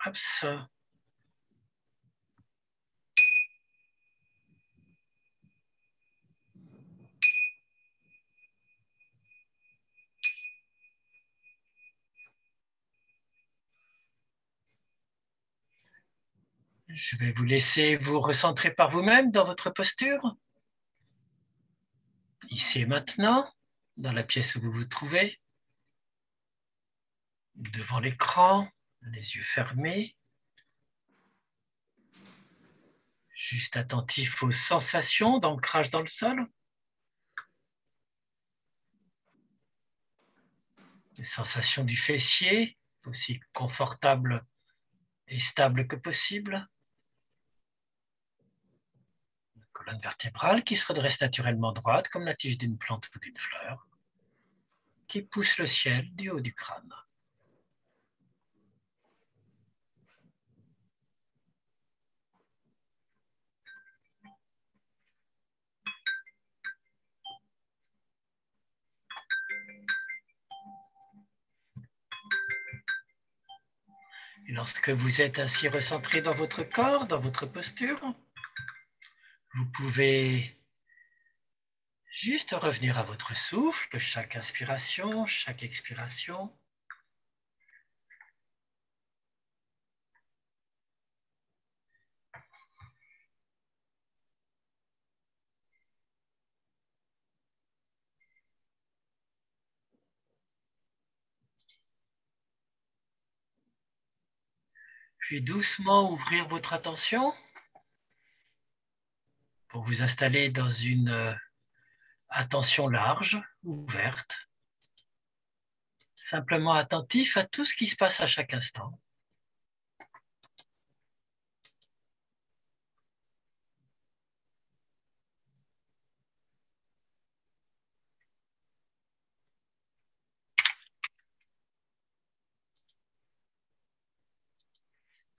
Hops. Je vais vous laisser vous recentrer par vous-même dans votre posture. Ici et maintenant, dans la pièce où vous vous trouvez, devant l'écran, les yeux fermés, juste attentif aux sensations d'ancrage dans le sol. Les sensations du fessier, aussi confortables et stables que possible. La colonne vertébrale qui se redresse naturellement droite comme la tige d'une plante ou d'une fleur, qui pousse le ciel du haut du crâne. Et lorsque vous êtes ainsi recentré dans votre corps, dans votre posture, vous pouvez juste revenir à votre souffle, chaque inspiration, chaque expiration. Puis doucement ouvrir votre attention pour vous installer dans une attention large, ouverte, simplement attentif à tout ce qui se passe à chaque instant.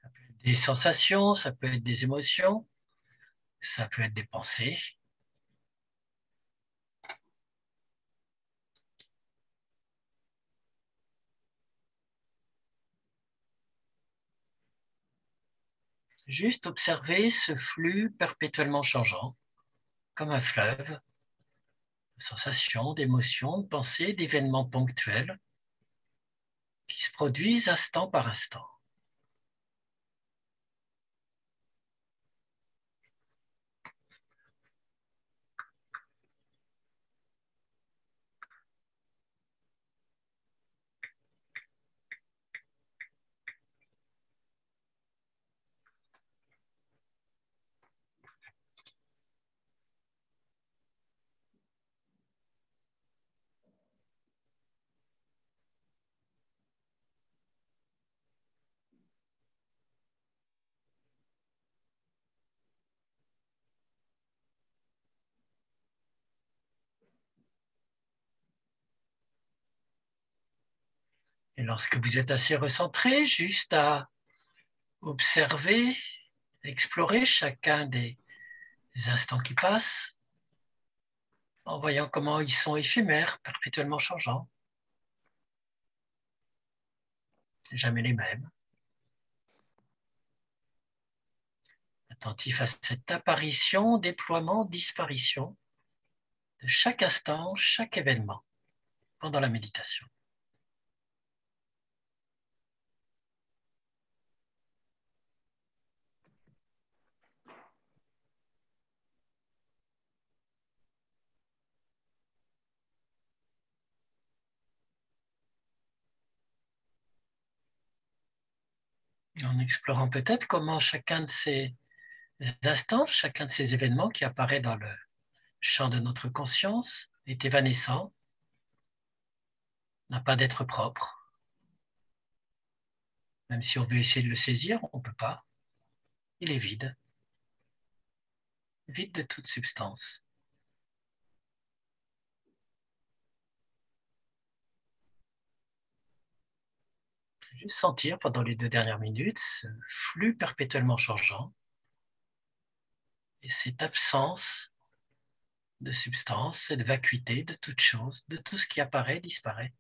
Ça peut être des sensations, ça peut être des émotions, ça peut être des pensées. Juste observer ce flux perpétuellement changeant, comme un fleuve, de sensations, d'émotions, de pensées, d'événements ponctuels qui se produisent instant par instant. Et lorsque vous êtes assez recentré, juste à observer, explorer chacun des instants qui passent, en voyant comment ils sont éphémères, perpétuellement changeants, jamais les mêmes. Attentif à cette apparition, déploiement, disparition de chaque instant, chaque événement pendant la méditation. En explorant peut-être comment chacun de ces instants, chacun de ces événements qui apparaît dans le champ de notre conscience est évanescent, n'a pas d'être propre. Même si on veut essayer de le saisir, on ne peut pas. Il est vide, vide de toute substance. Juste sentir pendant les 2 dernières minutes ce flux perpétuellement changeant et cette absence de substance et de vacuité de toute chose, de tout ce qui apparaît, disparaît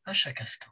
à chaque instant.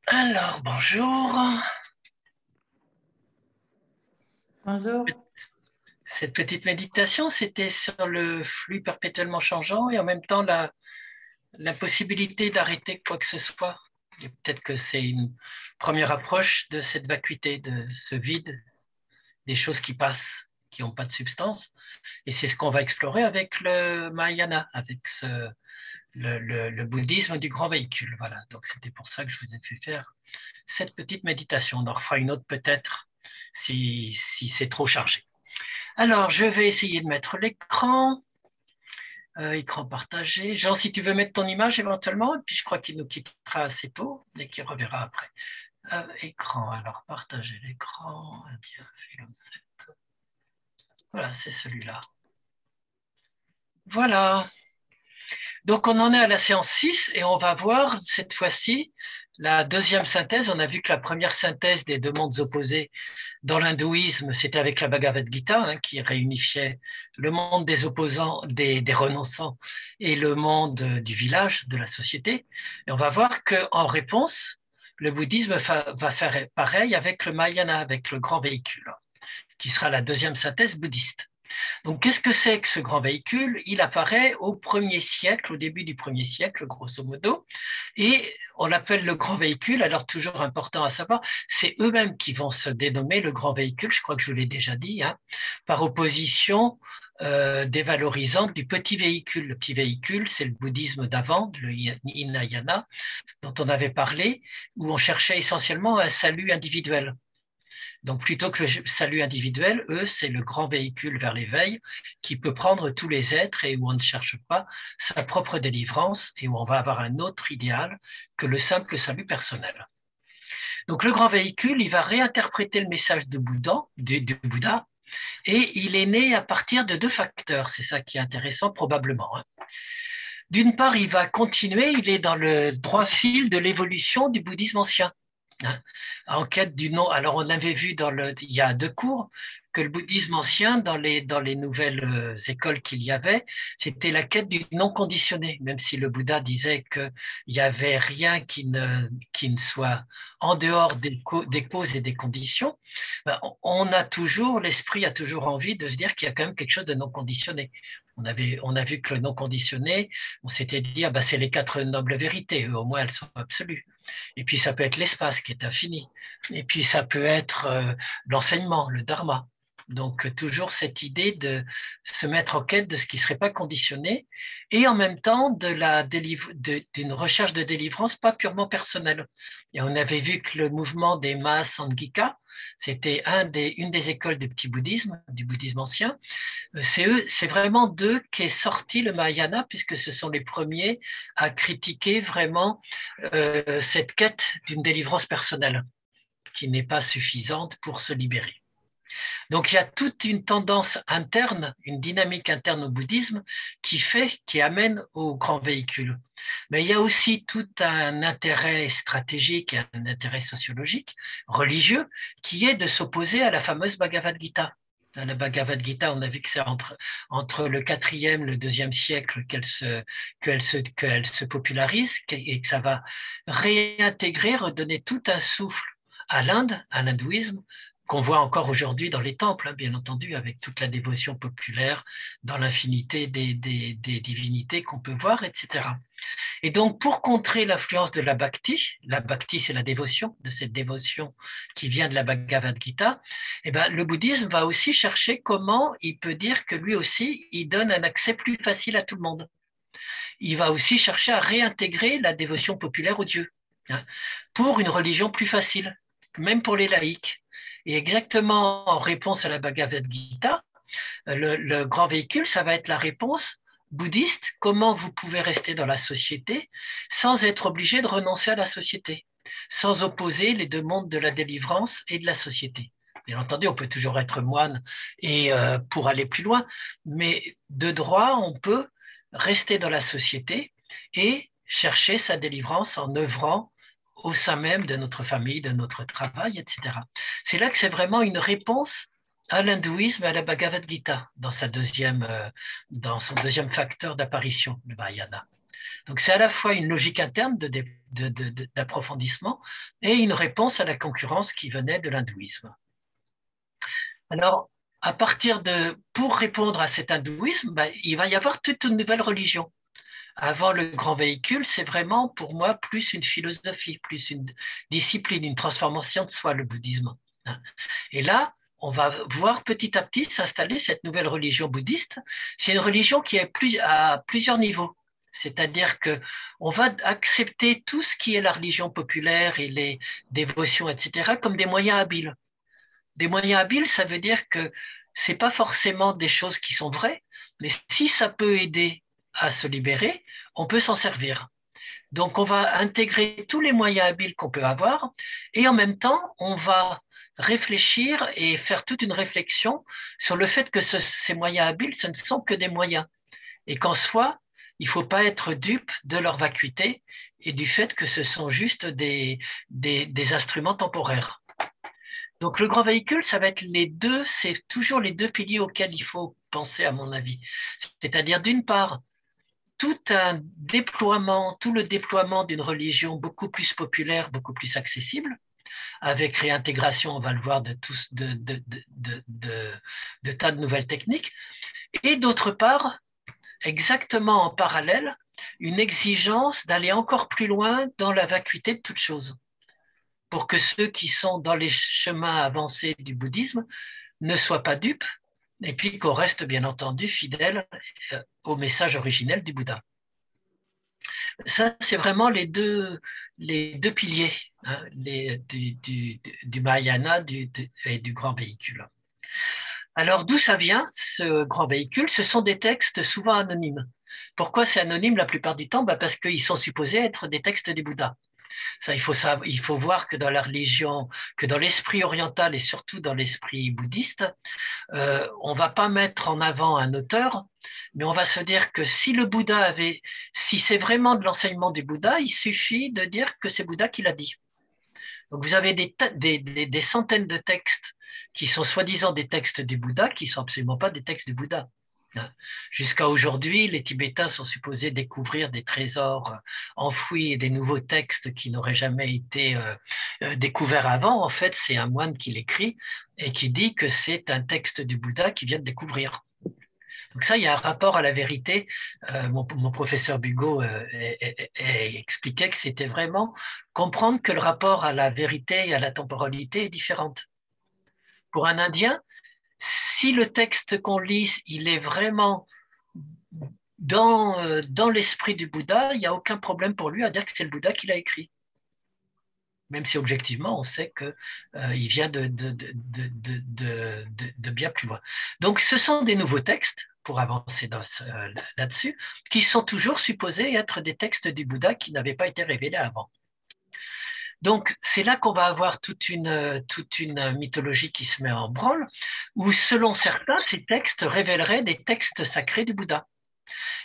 Alors, bonjour. Bonjour. Cette petite méditation, c'était sur le flux perpétuellement changeant et en même temps la possibilité d'arrêter quoi que ce soit. Et peut-être que c'est une première approche de cette vacuité, de ce vide, des choses qui passent, qui n'ont pas de substance. Et c'est ce qu'on va explorer avec le Mahayana, avec le bouddhisme du grand véhicule. Voilà, donc c'était pour ça que je vous ai fait faire cette petite méditation. On en refera une autre peut-être si c'est trop chargé. Alors, je vais essayer de mettre l'écran, écran partagé. Jean, si tu veux mettre ton image éventuellement, et puis je crois qu'il nous quittera assez tôt et qu'il reverra après. Écran, alors partager l'écran, film 7. Voilà, c'est celui-là. Voilà. Donc, on en est à la séance 6 et on va voir cette fois-ci la deuxième synthèse. On a vu que la première synthèse des deux mondes opposés dans l'hindouisme, c'était avec la Bhagavad Gita, hein, qui réunifiait le monde des opposants, des renonçants et le monde du village, de la société. Et on va voir qu'en réponse, le bouddhisme va faire pareil avec le Mahayana, avec le grand véhicule, qui sera la deuxième synthèse bouddhiste. Donc, qu'est-ce que c'est que ce grand véhicule? Il apparaît au premier siècle, au début du premier siècle, grosso modo, et on l'appelle le grand véhicule. Alors, toujours important à savoir, c'est eux-mêmes qui vont se dénommer le grand véhicule, je crois que je vous l'ai déjà dit, hein, par opposition dévalorisante du petit véhicule. Le petit véhicule, c'est le bouddhisme d'avant, le Hinayana, dont on avait parlé, où on cherchait essentiellement un salut individuel. Donc, plutôt que le salut individuel, eux, c'est le grand véhicule vers l'éveil qui peut prendre tous les êtres et où on ne cherche pas sa propre délivrance et où on va avoir un autre idéal que le simple salut personnel. Donc, le grand véhicule, il va réinterpréter le message de Bouddha, du Bouddha, et il est né à partir de deux facteurs. C'est ça qui est intéressant, probablement, hein. D'une part, il va continuer, il est dans le droit fil de l'évolution du bouddhisme ancien, hein, en quête du non. Alors, on avait vu il y a deux cours que le bouddhisme ancien, dans les nouvelles écoles qu'il y avait, c'était la quête du non conditionné, même si le Bouddha disait qu'il n'y avait rien qui ne soit en dehors des causes et des conditions. Ben, l'esprit a toujours envie de se dire qu'il y a quand même quelque chose de non conditionné. On a vu que le non conditionné, on s'était dit, ah ben, c'est les quatre nobles vérités, au moins elles sont absolues. Et puis ça peut être l'espace qui est infini. Et puis ça peut être l'enseignement, le dharma. Donc toujours cette idée de se mettre en quête de ce qui ne serait pas conditionné et en même temps d'une recherche de délivrance pas purement personnelle. Et on avait vu que le mouvement des Mahasangika, c'était une des écoles du petit bouddhisme, du bouddhisme ancien. C'est vraiment d'eux qu'est sorti le Mahayana, puisque ce sont les premiers à critiquer vraiment cette quête d'une délivrance personnelle qui n'est pas suffisante pour se libérer. Donc il y a toute une tendance interne, une dynamique interne au bouddhisme qui amène au grand véhicule. Mais il y a aussi tout un intérêt stratégique, un intérêt sociologique, religieux, qui est de s'opposer à la fameuse Bhagavad Gita. Dans la Bhagavad Gita, on a vu que c'est entre le 4e et le 2e siècle qu'elle se popularise et que ça va réintégrer, redonner tout un souffle à l'Inde, à l'hindouisme, qu'on voit encore aujourd'hui dans les temples, hein, bien entendu, avec toute la dévotion populaire, dans l'infinité des divinités qu'on peut voir, etc. Et donc, pour contrer l'influence de la bhakti c'est la dévotion, de cette dévotion qui vient de la Bhagavad Gita, eh ben, le bouddhisme va aussi chercher comment il peut dire que lui aussi, il donne un accès plus facile à tout le monde. Il va aussi chercher à réintégrer la dévotion populaire aux dieux, hein, pour une religion plus facile, même pour les laïcs. Et exactement en réponse à la Bhagavad Gita, le grand véhicule, ça va être la réponse bouddhiste, comment vous pouvez rester dans la société sans être obligé de renoncer à la société, sans opposer les deux mondes de la délivrance et de la société. Bien entendu, on peut toujours être moine et pour aller plus loin, mais de droit, on peut rester dans la société et chercher sa délivrance en œuvrant au sein même de notre famille, de notre travail, etc. C'est là que c'est vraiment une réponse à l'hindouisme et à la Bhagavad Gita dans son deuxième facteur d'apparition, le Mahayana. Donc c'est à la fois une logique interne d'approfondissement et une réponse à la concurrence qui venait de l'hindouisme. Alors, pour répondre à cet hindouisme, il va y avoir toute une nouvelle religion. Avant le grand véhicule, c'est vraiment pour moi plus une philosophie, plus une discipline, une transformation de soi, le bouddhisme. Et là, on va voir petit à petit s'installer cette nouvelle religion bouddhiste. C'est une religion qui est à plusieurs niveaux. C'est-à-dire qu'on va accepter tout ce qui est la religion populaire et les dévotions, etc., comme des moyens habiles. Des moyens habiles, ça veut dire que ce n'est pas forcément des choses qui sont vraies, mais si ça peut aider à se libérer, on peut s'en servir. Donc, on va intégrer tous les moyens habiles qu'on peut avoir et en même temps, on va réfléchir et faire toute une réflexion sur le fait que ces moyens habiles, ce ne sont que des moyens et qu'en soi, il ne faut pas être dupe de leur vacuité et du fait que ce sont juste des instruments temporaires. Donc le grand véhicule, ça va être c'est toujours les deux piliers auxquels il faut penser à mon avis. C'est-à-dire d'une part, tout le déploiement d'une religion beaucoup plus populaire, beaucoup plus accessible, avec réintégration, on va le voir, de tas de nouvelles techniques, et d'autre part, exactement en parallèle, une exigence d'aller encore plus loin dans la vacuité de toute chose, pour que ceux qui sont dans les chemins avancés du bouddhisme ne soient pas dupes, et puis qu'on reste bien entendu fidèle au message originel du Bouddha. Ça, c'est vraiment les deux piliers du Mahayana et du grand véhicule. Alors, d'où ça vient, ce grand véhicule? Ce sont des textes souvent anonymes. Pourquoi c'est anonyme la plupart du temps? Parce qu'ils sont supposés être des textes du Bouddha. Ça, il faut voir que dans la religion, que dans l'esprit oriental et surtout dans l'esprit bouddhiste, on ne va pas mettre en avant un auteur, mais on va se dire que si c'est vraiment de l'enseignement du Bouddha, il suffit de dire que c'est Bouddha qui l'a dit. Donc vous avez des centaines de textes qui sont soi-disant des textes du Bouddha, qui ne sont absolument pas des textes du Bouddha. Jusqu'à aujourd'hui, les Tibétains sont supposés découvrir des trésors enfouis et des nouveaux textes qui n'auraient jamais été découverts avant. En fait, c'est un moine qui l'écrit et qui dit que c'est un texte du Bouddha qu'il vient de découvrir. Donc ça, il y a un rapport à la vérité. Mon professeur Bugo expliquait que c'était vraiment comprendre que le rapport à la vérité et à la temporalité est différent. Pour un Indien, si le texte qu'on lit, il est vraiment dans l'esprit du Bouddha, il n'y a aucun problème pour lui à dire que c'est le Bouddha qui l'a écrit. Même si objectivement, on sait qu'il vient de bien plus loin. Donc, ce sont des nouveaux textes, pour avancer là-dessus, qui sont toujours supposés être des textes du Bouddha qui n'avaient pas été révélés avant. Donc, c'est là qu'on va avoir toute une mythologie qui se met en branle, où selon certains, ces textes révéleraient des textes sacrés du Bouddha,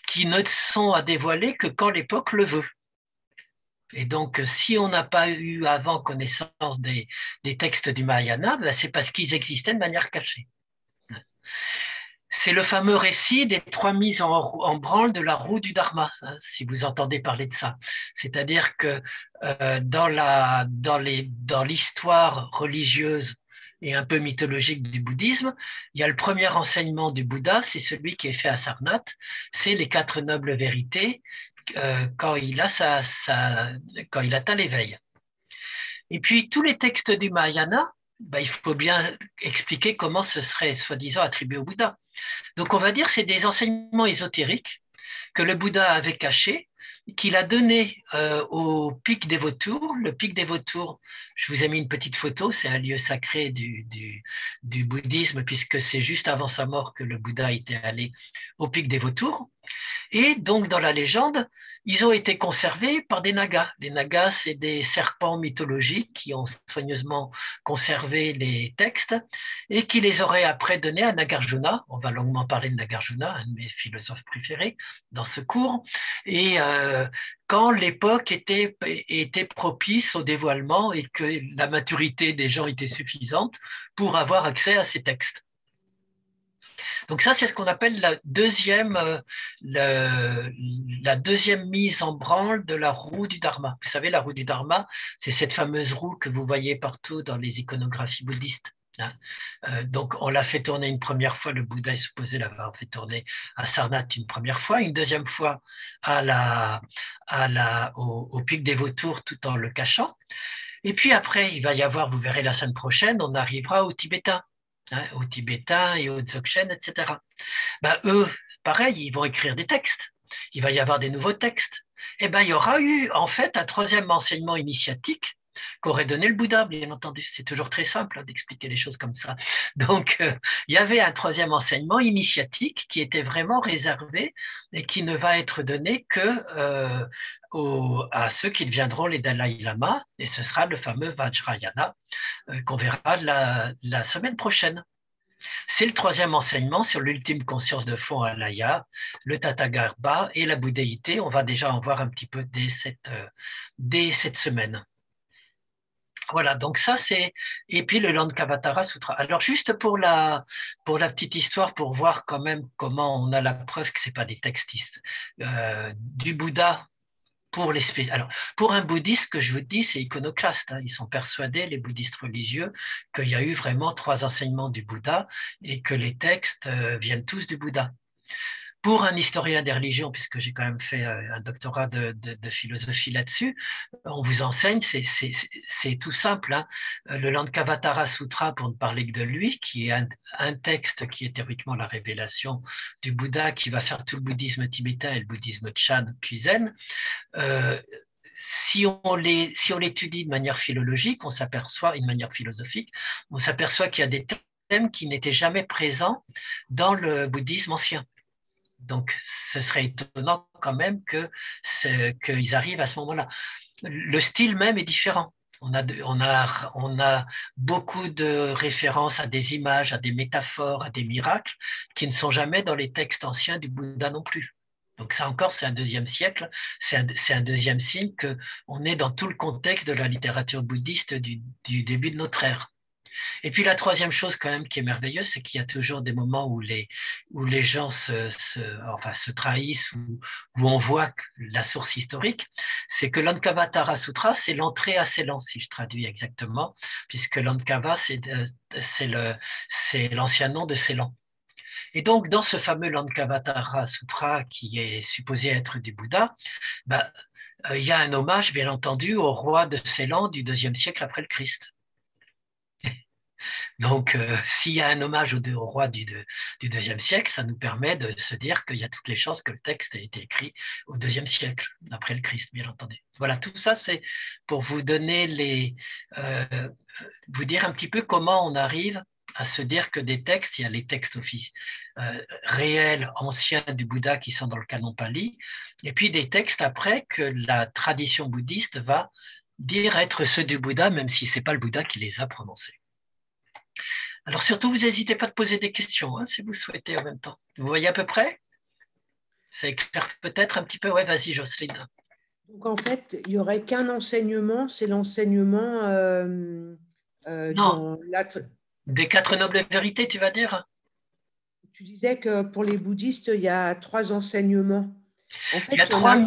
qui ne sont à dévoiler que quand l'époque le veut. Et donc, si on n'a pas eu avant connaissance des textes du Mahayana, c'est parce qu'ils existaient de manière cachée. C'est le fameux récit des 3 mises en branle de la roue du Dharma, si vous entendez parler de ça. C'est-à-dire que dans l'histoire religieuse et un peu mythologique du bouddhisme, il y a le premier enseignement du Bouddha, c'est celui qui est fait à Sarnath, c'est les 4 nobles vérités quand il atteint l'éveil. Et puis tous les textes du Mahayana, il faut bien expliquer comment ce serait soi-disant attribué au Bouddha. Donc on va dire que c'est des enseignements ésotériques que le Bouddha avait cachés, qu'il a donné au pic des Vautours. Le pic des Vautours, je vous ai mis une petite photo, c'est un lieu sacré du bouddhisme, puisque c'est juste avant sa mort que le Bouddha était allé au pic des Vautours. Et donc dans la légende, ils ont été conservés par des nagas. Les nagas, c'est des serpents mythologiques qui ont soigneusement conservé les textes et qui les auraient après donnés à Nagarjuna. On va longuement parler de Nagarjuna, un de mes philosophes préférés dans ce cours. Et quand l'époque était propice au dévoilement et que la maturité des gens était suffisante pour avoir accès à ces textes. Donc ça, c'est ce qu'on appelle la deuxième mise en branle de la roue du Dharma. Vous savez, la roue du Dharma, c'est cette fameuse roue que vous voyez partout dans les iconographies bouddhistes. Hein. Donc on l'a fait tourner une première fois, le Bouddha est supposé l'avoir fait tourner à Sarnath une première fois, une deuxième fois au pic des Vautours tout en le cachant. Et puis après, il va y avoir, vous verrez la semaine prochaine, on arrivera aux Tibétains, hein, aux Tibétains et aux Dzogchen, etc. Ben, eux, pareil, ils vont écrire des textes. Il va y avoir des nouveaux textes. Et ben, il y aura eu en fait un troisième enseignement initiatique qu'aurait donné le Bouddha, bien entendu. C'est toujours très simple hein, d'expliquer les choses comme ça. Donc, il y avait un troisième enseignement initiatique qui était vraiment réservé et qui ne va être donné que à ceux qui deviendront les Dalai Lama, et ce sera le fameux Vajrayana qu'on verra la semaine prochaine. C'est le troisième enseignement sur l'ultime conscience de fond alaya, le Tathagarbha et la bouddhéité. On va déjà en voir un petit peu dès cette semaine. Voilà, donc ça c'est... Et puis le Lankavatara Sutra. Alors juste pour la petite histoire, pour voir quand même comment on a la preuve que ce n'est pas des textes du Bouddha alors, pour un bouddhiste, ce que je vous dis, c'est iconoclaste. Hein. Ils sont persuadés, les bouddhistes religieux, qu'il y a eu vraiment 3 enseignements du Bouddha et que les textes viennent tous du Bouddha. Pour un historien des religions, puisque j'ai quand même fait un doctorat de philosophie là-dessus, on vous enseigne, c'est tout simple. Hein. Le Lankavatara Sutra, pour ne parler que de lui, qui est un texte qui est théoriquement la révélation du Bouddha, qui va faire tout le bouddhisme tibétain et le bouddhisme Chan puis Zen, si on l'étudie de manière philologique, on s'aperçoit, de manière philosophique, on s'aperçoit qu'il y a des thèmes qui n'étaient jamais présents dans le bouddhisme ancien. Donc, ce serait étonnant quand même qu'ils arrivent à ce moment-là. Le style même est différent. On a beaucoup de références à des images, à des métaphores, à des miracles qui ne sont jamais dans les textes anciens du Bouddha non plus. Donc ça encore, c'est un deuxième siècle, c'est un deuxième signe qu'on est dans tout le contexte de la littérature bouddhiste du début de notre ère. Et puis la troisième chose quand même qui est merveilleuse, c'est qu'il y a toujours des moments où les gens se trahissent, où on voit la source historique. C'est que l'Ankavatara Sutra, c'est l'entrée à Ceylan, si je traduis exactement, puisque l'Ankava, c'est l'ancien nom de Ceylan. Et donc, dans ce fameux Lankavatara Sutra, qui est supposé être du Bouddha, il y a un hommage, bien entendu, au roi de Ceylan du IIe siècle après le Christ. Donc, s'il y a un hommage au roi du IIe siècle, ça nous permet de se dire qu'il y a toutes les chances que le texte ait été écrit au IIe siècle, après le Christ, bien entendu. Voilà, tout ça, c'est pour vous donner vous dire un petit peu comment on arrive à se dire que des textes, il y a les textes réels, anciens du Bouddha qui sont dans le canon Pali, et puis des textes après que la tradition bouddhiste va dire être ceux du Bouddha, même si ce n'est pas le Bouddha qui les a prononcés. Alors surtout, vous n'hésitez pas à poser des questions, hein, si vous souhaitez en même temps. Vous voyez à peu près? Ça éclaire peut-être un petit peu? Ouais, vas-y, Jocelyne. Donc en fait, il n'y aurait qu'un enseignement, c'est l'enseignement Non, des 4 nobles vérités, tu vas dire? Tu disais que pour les bouddhistes, il y a 3 enseignements. En fait, il y a 3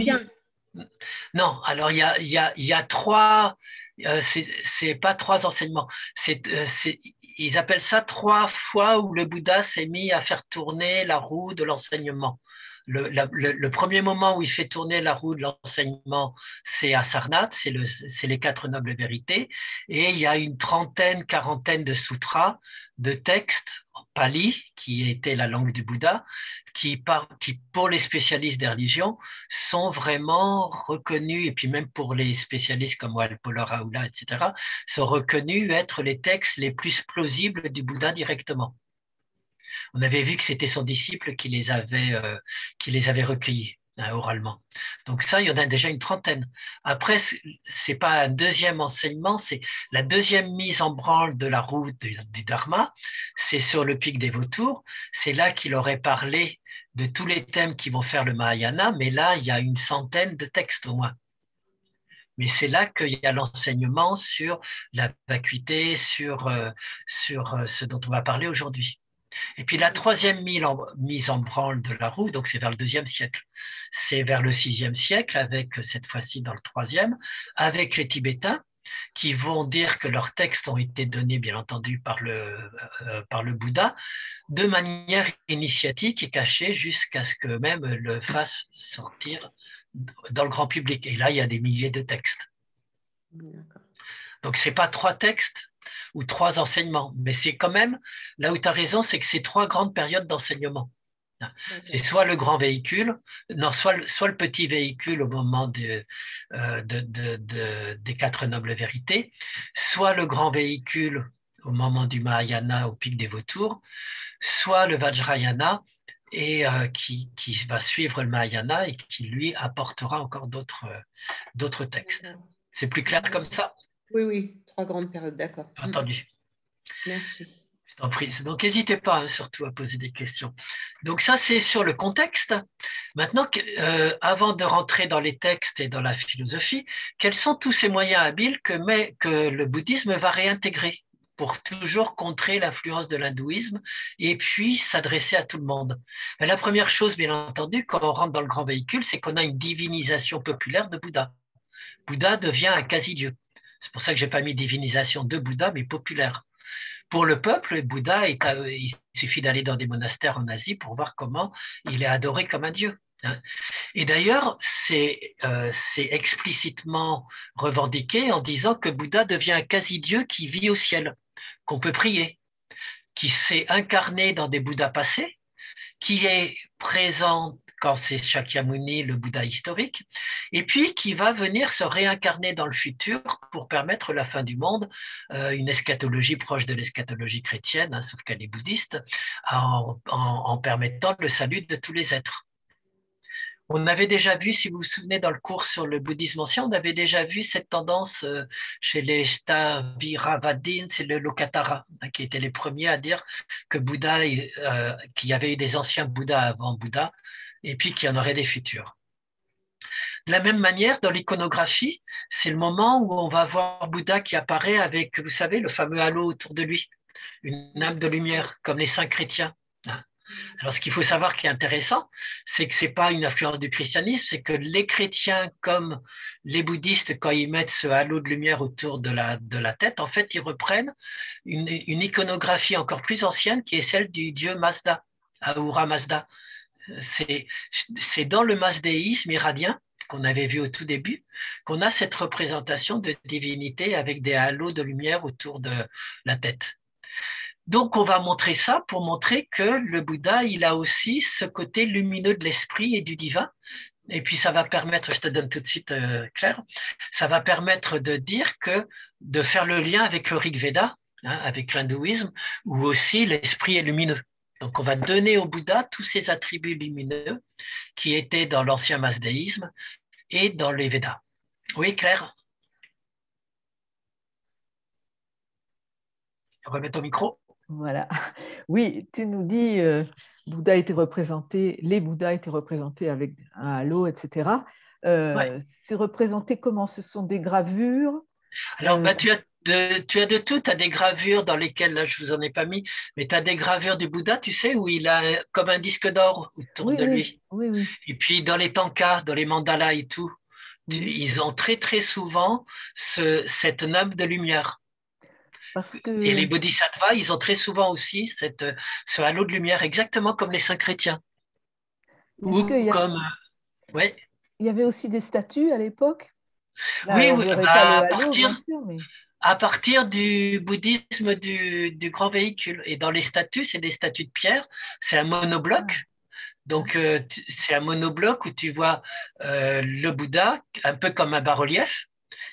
Non, alors il y a 3... c'est pas 3 enseignements. Ils appellent ça 3 fois où le Bouddha s'est mis à faire tourner la roue de l'enseignement. Le premier moment où il fait tourner la roue de l'enseignement, c'est à Sarnath, c'est les 4 nobles vérités, et il y a une trentaine, quarantaine de sutras, de textes en pali, qui était la langue du Bouddha, qui pour les spécialistes des religions, sont vraiment reconnus, et puis même pour les spécialistes comme Walpola Raoula, etc., sont reconnus être les textes les plus plausibles du Bouddha directement. On avait vu que c'était son disciple qui les avait recueillis hein, oralement. Donc ça, il y en a déjà une trentaine. Après, c'est pas un deuxième enseignement, c'est la deuxième mise en branle de la roue du Dharma, c'est sur le pic des Vautours. C'est là qu'il aurait parlé de tous les thèmes qui vont faire le Mahayana, mais là, il y a une centaine de textes au moins. Mais c'est là qu'il y a l'enseignement sur la vacuité, sur ce dont on va parler aujourd'hui. Et puis la troisième mise en branle de la roue, donc c'est vers le deuxième siècle. C'est vers le sixième siècle, avec cette fois-ci dans le troisième, avec les Tibétains, qui vont dire que leurs textes ont été donnés, bien entendu, par le Bouddha, de manière initiatique et cachée jusqu'à ce que même le fasse sortir dans le grand public. Et là, il y a des milliers de textes. Donc, ce n'est pas 3 textes ou 3 enseignements, mais c'est quand même, là où tu as raison, c'est que c'est 3 grandes périodes d'enseignement. C'est soit le grand véhicule, non, soit le petit véhicule au moment des 4 nobles vérités, soit le grand véhicule au moment du Mahayana au pic des vautours, soit le Vajrayana et qui va suivre le Mahayana et qui lui apportera encore d'autres textes. C'est plus clair comme ça? Oui, oui, 3 grandes périodes, d'accord. Entendu. Merci. Je t'en prie. Donc, n'hésitez pas hein, surtout à poser des questions. Donc, ça, c'est sur le contexte. Maintenant, avant de rentrer dans les textes et dans la philosophie, quels sont tous ces moyens habiles que le bouddhisme va réintégrer pour toujours contrer l'influence de l'hindouisme et puis s'adresser à tout le monde? La première chose, bien entendu, quand on rentre dans le grand véhicule, c'est qu'on a une divinisation populaire de Bouddha. Bouddha devient un quasi-dieu. C'est pour ça que je n'ai pas mis divinisation de Bouddha, mais populaire. Pour le peuple, Bouddha, il suffit d'aller dans des monastères en Asie pour voir comment il est adoré comme un dieu. Et d'ailleurs, c'est explicitement revendiqué en disant que Bouddha devient un quasi-dieu qui vit au ciel, qu'on peut prier, qui s'est incarné dans des Bouddhas passés, qui est présent quand c'est Shakyamuni, le Bouddha historique, et puis qui va venir se réincarner dans le futur pour permettre la fin du monde, une eschatologie proche de l'eschatologie chrétienne, hein, sauf qu'elle est bouddhiste, en permettant le salut de tous les êtres. On avait déjà vu, si vous vous souvenez, dans le cours sur le bouddhisme ancien, on avait déjà vu cette tendance chez les Shtaviravadins, c'est le Lokatara, hein, qui étaient les premiers à dire que Bouddha, qu'il y avait eu des anciens Bouddhas avant Bouddha, et puis qu'il y en aurait des futurs. De la même manière, dans l'iconographie, c'est le moment où on va voir Bouddha qui apparaît avec, vous savez, le fameux halo autour de lui, une âme de lumière, comme les saints chrétiens. Alors, ce qu'il faut savoir qui est intéressant, c'est que ce n'est pas une influence du christianisme, c'est que les chrétiens, comme les bouddhistes, quand ils mettent ce halo de lumière autour de la tête, en fait, ils reprennent une iconographie encore plus ancienne qui est celle du dieu Mazda, Ahura Mazda. C'est dans le mazdéisme iranien qu'on avait vu au tout début, qu'on a cette représentation de divinité avec des halos de lumière autour de la tête. Donc, on va montrer ça pour montrer que le Bouddha, il a aussi ce côté lumineux de l'esprit et du divin. Et puis, ça va permettre, je te donne tout de suite, Claire, ça va permettre de dire de faire le lien avec le Rig Veda, hein, avec l'hindouisme, où aussi l'esprit est lumineux. Donc, on va donner au Bouddha tous ces attributs lumineux qui étaient dans l'ancien masdéisme et dans les Védas. Oui, Claire? Remets ton micro. Voilà. Oui, tu nous dis, Bouddha était représenté, les Bouddhas étaient représentés avec un halo, etc. Ouais. C'est représenté comment? Ce sont des gravures? Alors, tu as de tout. Tu as des gravures dans lesquelles, là, je ne vous en ai pas mis, mais tu as des gravures du Bouddha, tu sais, où il a comme un disque d'or autour de lui. Oui, oui. Et puis, dans les tankas, dans les mandalas et tout, ils ont très, très souvent cette nappe de lumière. Et les bodhisattvas, ils ont très souvent aussi ce halo de lumière, exactement comme les saints chrétiens. Ou comme... Ouais. Il y avait aussi des statues à l'époque? Oui, oui, à partir du bouddhisme du grand véhicule. Et dans les statues, c'est des statues de pierre, c'est un monobloc. Donc, c'est un monobloc où tu vois le Bouddha, un peu comme un bas-relief.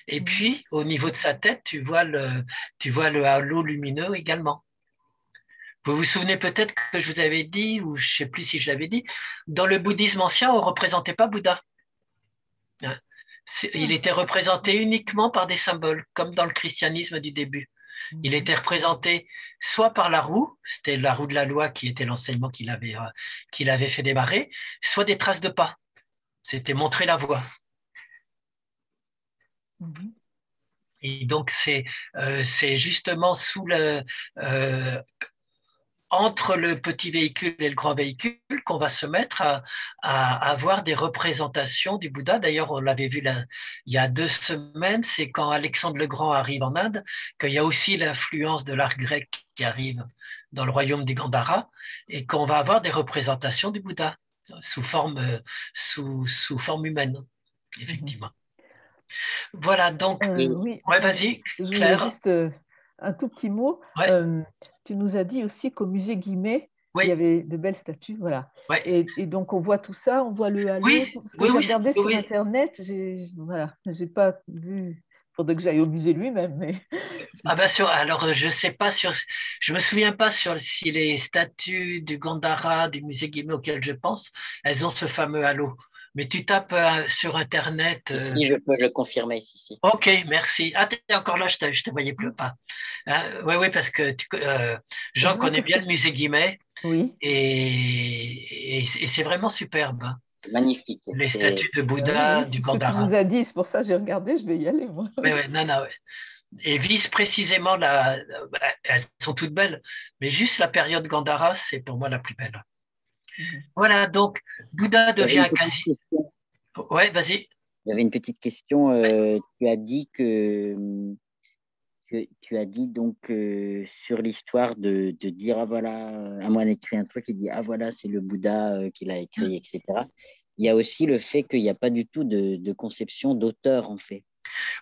Et puis, au niveau de sa tête, tu vois le halo lumineux également. Vous vous souvenez peut-être que je vous avais dit, ou je ne sais plus si je l'avais dit, dans le bouddhisme ancien, on ne représentait pas Bouddha. Il était représenté uniquement par des symboles, comme dans le christianisme du début. Il était représenté soit par la roue, c'était la roue de la loi qui était l'enseignement qu'il avait fait démarrer, soit des traces de pas. C'était montrer la voie. Et donc, c'est justement entre le petit véhicule et le grand véhicule qu'on va se mettre à avoir des représentations du Bouddha. D'ailleurs, on l'avait vu là, il y a 2 semaines, c'est quand Alexandre le Grand arrive en Inde, qu'il y a aussi l'influence de l'art grec qui arrive dans le royaume du Gandhara et qu'on va avoir des représentations du Bouddha sous forme humaine, effectivement. Voilà, donc, Oui, ouais, vas-y, je voulais Claire. juste un tout petit mot. Ouais, Tu nous as dit aussi qu'au musée Guimet, il y oui, avait de belles statues, voilà. ouais, Et donc on voit tout ça, on voit le halo. oui, Parce que oui, j'ai oui, regardé sur oui. Internet, voilà, j'ai pas vu. Il faudrait que j'aille au musée lui-même, mais Ah ben alors je sais pas je me souviens pas si les statues du Gandhara, du musée Guimet auquel je pense, elles ont ce fameux halo. Mais tu tapes sur Internet. Si, je peux le confirmer, si. Ok, merci. Ah, t'es encore là, je te voyais plus pas. Oui, oui, parce que Jean je sais connaît que ce bien que le musée Guimet oui, et c'est vraiment superbe, hein. C'est magnifique. Les statues de oui, Bouddha, oui, du c'est ce que tu Gandhara. nous as dit, c'est pour ça que j'ai regardé, je vais y aller moi. Oui, oui, non, non, ouais. Et vise précisément elles sont toutes belles, mais juste la période Gandhara, c'est pour moi la plus belle. Voilà, donc Bouddha J'avais devient une un petite quasi. question. Ouais, vas-y. J'avais une petite question. Tu as dit tu as dit donc sur l'histoire de dire ah voilà, un moine écrit un truc, il dit ah voilà, c'est le Bouddha qui l'a écrit, etc. Il y a aussi le fait qu'il n'y a pas du tout de conception d'auteur en fait.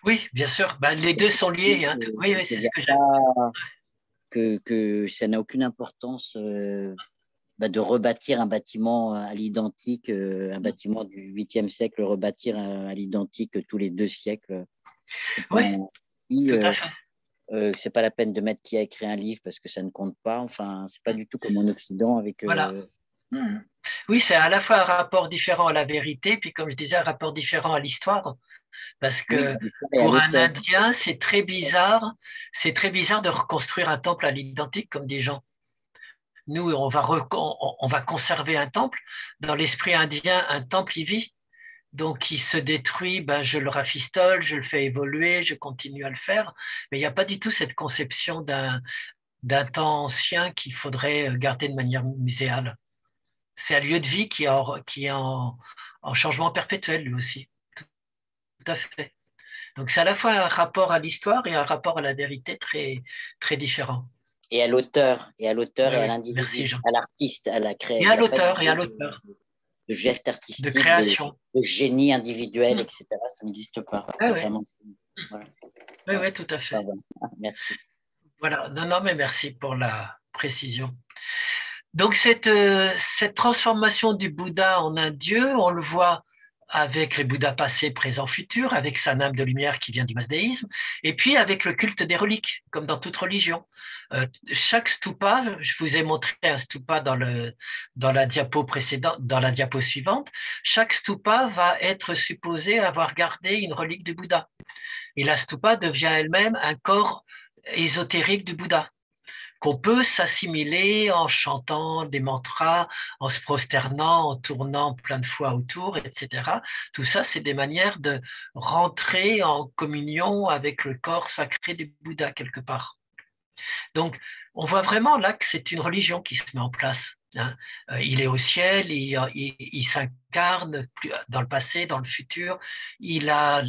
Oui, bien sûr. Ben, les deux sont liés, hein. Oui, oui, c'est Il y ce a que j'aime. pas que ça n'a aucune importance de rebâtir un bâtiment à l'identique, un bâtiment du 8e siècle, rebâtir à l'identique tous les 2 siècles. C'est pas, Oui, tout à fait. c'est pas la peine de mettre qui a écrit un livre parce que ça ne compte pas. Enfin, c'est pas du tout comme en Occident avec. Voilà. Oui, c'est à la fois un rapport différent à la vérité, puis comme je disais, un rapport différent à l'histoire. Parce Oui, que et à pour un l'auteur. Indien, c'est très bizarre de reconstruire un temple à l'identique comme des gens. Nous, on va conserver un temple. Dans l'esprit indien, un temple y vit. Donc, il se détruit, ben, je le rafistole, je le fais évoluer, je continue à le faire. Mais il n'y a pas du tout cette conception d'un temps ancien qu'il faudrait garder de manière muséale. C'est un lieu de vie qui est en changement perpétuel, lui aussi. Tout à fait. Donc, c'est à la fois un rapport à l'histoire et un rapport à la vérité très, très différent. Et à l'auteur, et à l'auteur Oui, et à oui. Merci, l'individu, Jean. à l'artiste, à la création. Et Il à n'y a pas l'auteur, et à d'idée l'auteur. de geste De artistique, création. de génie individuel, etc. Ça n'existe pas. Ah, oui, Vraiment. Voilà. oui, oui, tout à fait. Pardon. Merci. Voilà. Non, non, mais merci pour la précision. Donc, cette transformation du Bouddha en un dieu, on le voit avec les Bouddhas passés, présents, futurs, avec sa nappe de lumière qui vient du masdéisme, et puis avec le culte des reliques, comme dans toute religion. Chaque stupa, je vous ai montré un stupa dans la diapo précédente, dans la diapo suivante, chaque stupa va être supposé avoir gardé une relique du Bouddha. Et la stupa devient elle-même un corps ésotérique du Bouddha, qu'on peut s'assimiler en chantant des mantras, en se prosternant, en tournant plein de fois autour, etc. Tout ça, c'est des manières de rentrer en communion avec le corps sacré du Bouddha quelque part. Donc, on voit vraiment là que c'est une religion qui se met en place. Il est au ciel, il s'incarne dans le passé, dans le futur, il a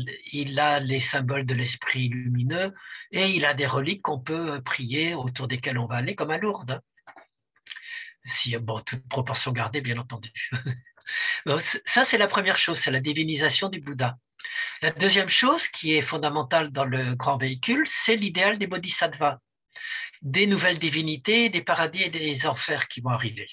les symboles de l'esprit lumineux et il a des reliques qu'on peut prier, autour desquelles on va aller, comme à Lourdes. Si, bon, toute proportion gardée, bien entendu. Ça, c'est la première chose, c'est la divinisation du Bouddha. La deuxième chose qui est fondamentale dans le grand véhicule, c'est l'idéal des bodhisattvas, des nouvelles divinités, des paradis et des enfers qui vont arriver.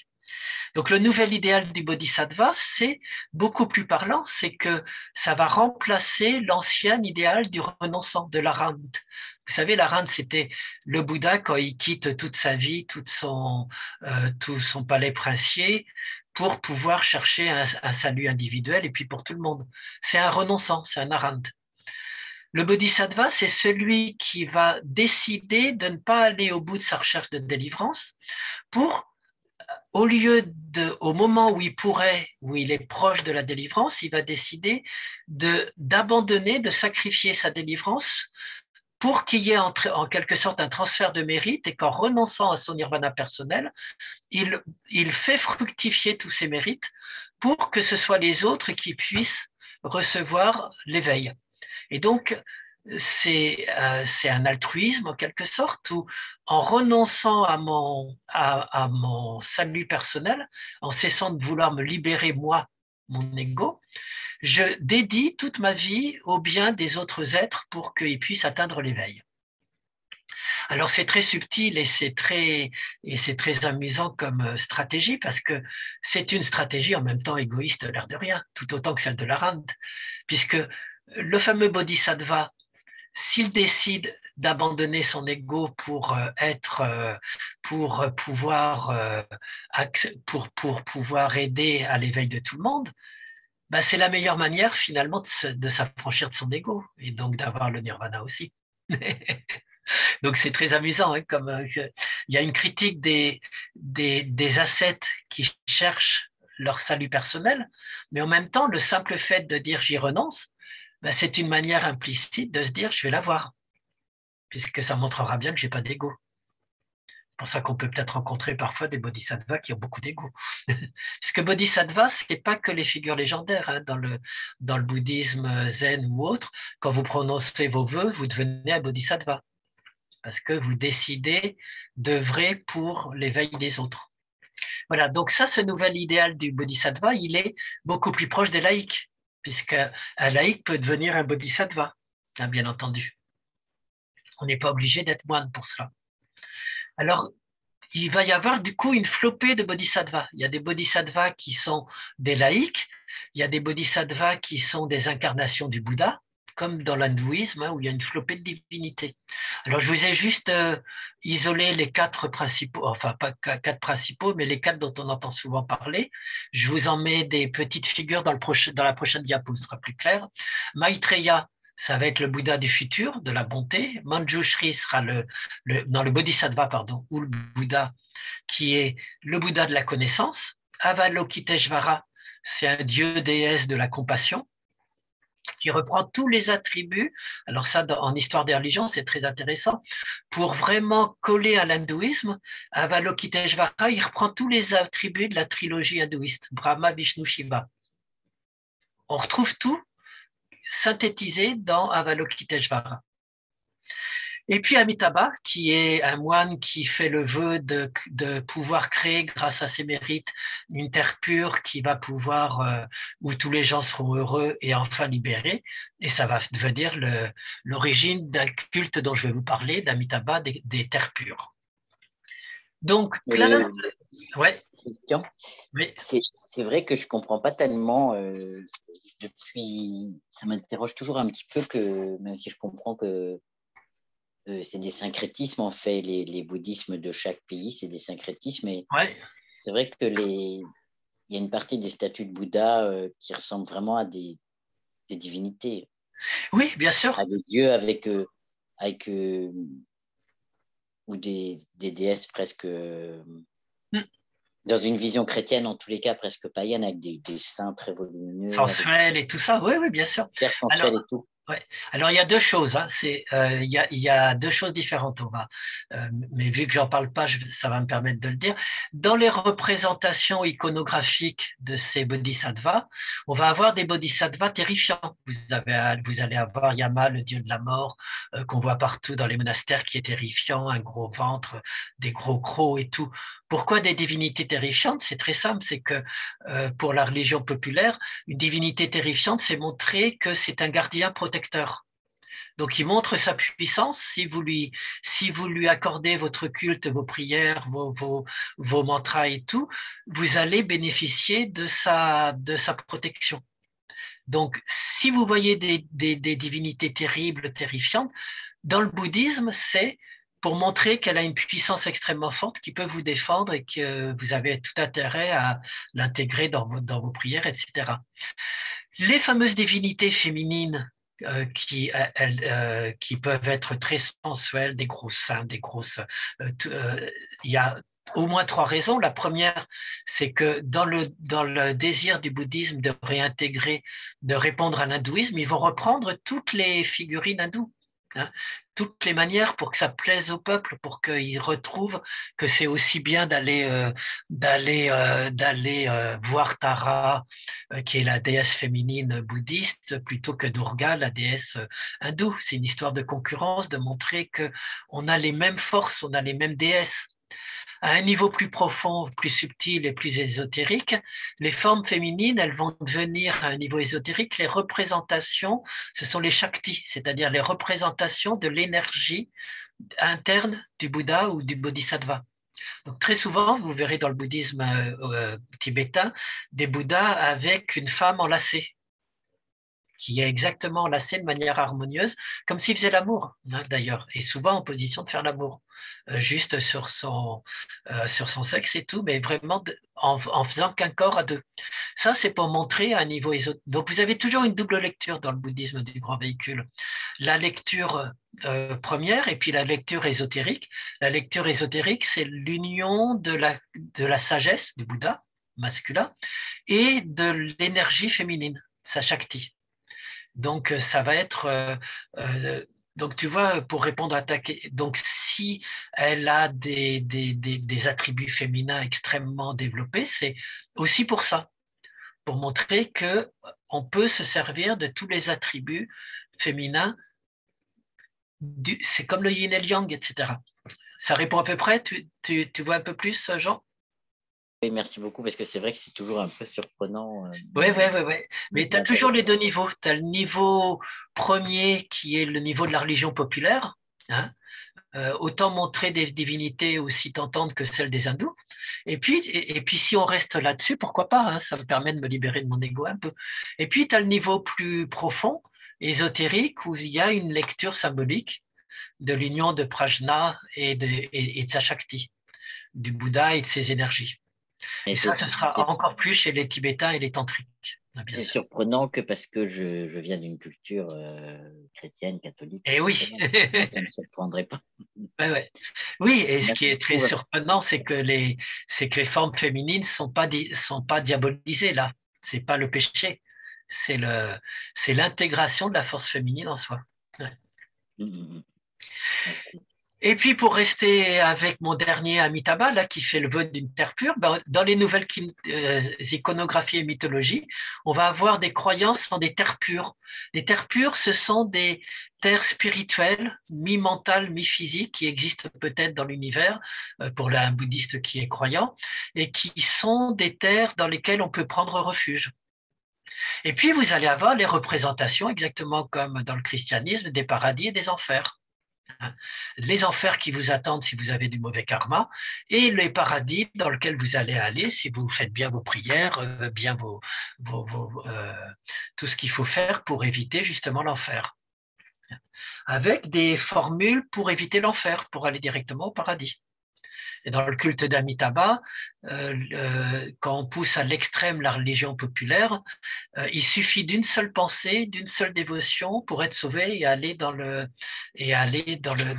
Donc le nouvel idéal du bodhisattva, c'est beaucoup plus parlant, c'est que ça va remplacer l'ancien idéal du renonçant, de l'arhat. Vous savez, l'arhat, c'était le Bouddha quand il quitte toute sa vie, tout son palais princier, pour pouvoir chercher un salut individuel et puis pour tout le monde. C'est un renonçant, c'est un arhat. Le bodhisattva, c'est celui qui va décider de ne pas aller au bout de sa recherche de délivrance pour, au moment où il pourrait, où il est proche de la délivrance, il va décider d'abandonner, de sacrifier sa délivrance pour qu'il y ait en quelque sorte un transfert de mérite et qu'en renonçant à son nirvana personnel, il fait fructifier tous ses mérites pour que ce soit les autres qui puissent recevoir l'éveil. Et donc, c'est un altruisme en quelque sorte où en renonçant à mon salut personnel, en cessant de vouloir me libérer moi, mon ego, je dédie toute ma vie au bien des autres êtres pour qu'ils puissent atteindre l'éveil. Alors c'est très subtil et c'est très amusant comme stratégie parce que c'est une stratégie en même temps égoïste, l'air de rien, tout autant que celle de l'Arhant, puisque le fameux bodhisattva, s'il décide d'abandonner son ego pour pouvoir aider à l'éveil de tout le monde, ben c'est la meilleure manière finalement de s'affranchir de son ego et donc d'avoir le nirvana aussi. Donc c'est très amusant, hein, il y a une critique des ascètes qui cherchent leur salut personnel, mais en même temps, le simple fait de dire j'y renonce, ben, c'est une manière implicite de se dire je vais l'avoir, puisque ça montrera bien que j'ai pas d'ego. C'est pour ça qu'on peut peut-être rencontrer parfois des bodhisattvas qui ont beaucoup d'ego. Parce que bodhisattva, ce n'est pas que les figures légendaires. Hein, dans le bouddhisme zen ou autre, quand vous prononcez vos vœux, vous devenez un bodhisattva. Parce que vous décidez d'œuvrer pour l'éveil des autres. Voilà, donc ça, ce nouvel idéal du bodhisattva, il est beaucoup plus proche des laïcs, puisqu'un laïc peut devenir un bodhisattva, hein, bien entendu. On n'est pas obligé d'être moine pour cela. Alors, il va y avoir du coup une flopée de bodhisattvas. Il y a des bodhisattvas qui sont des laïcs, il y a des bodhisattvas qui sont des incarnations du Bouddha, comme dans l'hindouisme, hein, où il y a une flopée de divinités. Alors, je vous ai juste isolé les 4 principaux, enfin pas 4 principaux, mais les 4 dont on entend souvent parler. Je vous en mets des petites figures dans la prochaine diapo, ce sera plus clair. Maitreya, ça va être le Bouddha du futur, de la bonté. Manjushri sera le Bodhisattva, pardon, ou le Bouddha, qui est le Bouddha de la connaissance. Avalokiteshvara, c'est un dieu déesse de la compassion, qui reprend tous les attributs. Alors ça, en histoire des religions, c'est très intéressant. Pour vraiment coller à l'hindouisme, Avalokiteshvara, il reprend tous les attributs de la trilogie hindouiste, Brahma, Vishnu, Shiva. On retrouve tout synthétisé dans Avalokiteshvara. Et puis Amitabha, qui est un moine qui fait le vœu de pouvoir créer, grâce à ses mérites, une terre pure qui va pouvoir, où tous les gens seront heureux et enfin libérés. Et ça va devenir l'origine d'un culte dont je vais vous parler, d'Amitabha, des terres pures. Donc, plein de... Ouais. Christian, oui. C'est vrai que je ne comprends pas tellement depuis. Ça m'interroge toujours un petit peu, que même si je comprends que c'est des syncrétismes, en fait, les bouddhismes de chaque pays, c'est des syncrétismes. Mais ouais. C'est vrai que il y a une partie des statues de Bouddha qui ressemblent vraiment à des divinités. Oui, bien sûr. À des dieux avec ou des déesses presque. Dans une vision chrétienne, en tous les cas, presque païenne, avec des seins très volumineux. Sensuels et tout ça, oui, bien sûr. Hyper sensuel et tout. Ouais. Alors, il y a 2 choses. Hein. Il y a 2 choses différentes. Mais vu que j'en parle pas, ça va me permettre de le dire. Dans les représentations iconographiques de ces bodhisattvas, on va avoir des bodhisattvas terrifiants. Vous allez avoir Yama, le dieu de la mort, qu'on voit partout dans les monastères, qui est terrifiant, un gros ventre, des gros crocs et tout. Pourquoi des divinités terrifiantes? C'est très simple, c'est que pour la religion populaire, une divinité terrifiante, c'est montrer que c'est un gardien protecteur. Donc il montre sa puissance. Si vous lui accordez votre culte, vos prières, vos mantras et tout, vous allez bénéficier de sa protection. Donc si vous voyez des divinités terribles, terrifiantes, dans le bouddhisme, c'est pour montrer qu'elle a une puissance extrêmement forte qui peut vous défendre et que vous avez tout intérêt à l'intégrer dans vos prières, etc. Les fameuses divinités féminines qui peuvent être très sensuelles, des gros seins, des grosses... il y a au moins 3 raisons. La première, c'est que dans le désir du bouddhisme de réintégrer, de répondre à l'hindouisme, ils vont reprendre toutes les figurines hindoues. hein. Toutes les manières pour que ça plaise au peuple, pour qu'ils retrouvent que c'est aussi bien d'aller voir Tara, qui est la déesse féminine bouddhiste, plutôt que Durga, la déesse hindoue. C'est une histoire de concurrence, de montrer que on a les mêmes forces, on a les mêmes déesses. À un niveau plus profond, plus subtil et plus ésotérique, les formes féminines, elles vont devenir à un niveau ésotérique les représentations, ce sont les shaktis, c'est-à-dire les représentations de l'énergie interne du Bouddha ou du Bodhisattva. Donc très souvent, vous verrez dans le bouddhisme tibétain des Bouddhas avec une femme enlacée, qui est exactement enlacée de manière harmonieuse, comme s'il faisait l'amour, hein, d'ailleurs, et souvent en position de faire l'amour, juste sur son sexe et tout, mais vraiment en faisant qu'un corps à deux. Ça, c'est pour montrer à un niveau ésotérique. Donc, vous avez toujours une double lecture dans le bouddhisme du grand véhicule. La lecture première et puis la lecture ésotérique. La lecture ésotérique, c'est l'union de la sagesse du Bouddha masculin et de l'énergie féminine, sa Shakti. Donc, ça va être. Donc, tu vois, pour répondre à ta question, donc si elle a des attributs féminins extrêmement développés, c'est aussi pour ça, pour montrer qu'on peut se servir de tous les attributs féminins. C'est comme le yin et le yang, etc. Ça répond à peu près? Tu vois un peu plus, Jean? Oui, merci beaucoup, parce que c'est vrai que c'est toujours un peu surprenant. Oui. Mais tu as toujours les deux niveaux. Tu as le niveau premier qui est le niveau de la religion populaire, hein, autant montrer des divinités aussi tentantes que celles des hindous. Et puis si on reste là-dessus, pourquoi pas, hein, ça me permet de me libérer de mon ego un peu. Et puis, tu as le niveau plus profond, ésotérique, où il y a une lecture symbolique de l'union de Prajna et de sa Shakti, du Bouddha et de ses énergies. Et ça, ce sera encore plus chez les Tibétains et les Tantriques. C'est surprenant que parce que je viens d'une culture chrétienne, catholique. Et oui. Ça ne me surprendrait pas. Ouais. Oui, et ce qui est très surprenant, c'est que les formes féminines sont pas diabolisées là. C'est pas le péché. C'est l'intégration de la force féminine en soi. Ouais. Merci. Et puis, pour rester avec mon dernier Amitabha, là, qui fait le vœu d'une terre pure, dans les nouvelles iconographies et mythologies, on va avoir des croyances en des terres pures. Les terres pures, ce sont des terres spirituelles, mi-mentales, mi-physiques, qui existent peut-être dans l'univers, pour un bouddhiste qui est croyant, et qui sont des terres dans lesquelles on peut prendre refuge. Et puis, vous allez avoir les représentations, exactement comme dans le christianisme, des paradis et des enfers. Les enfers qui vous attendent si vous avez du mauvais karma, et les paradis dans lesquels vous allez aller si vous faites bien vos prières, bien tout ce qu'il faut faire pour éviter justement l'enfer. Avec des formules pour éviter l'enfer, pour aller directement au paradis. Et dans le culte d'Amitabha, quand on pousse à l'extrême la religion populaire, il suffit d'une seule pensée, d'une seule dévotion pour être sauvé et aller dans le.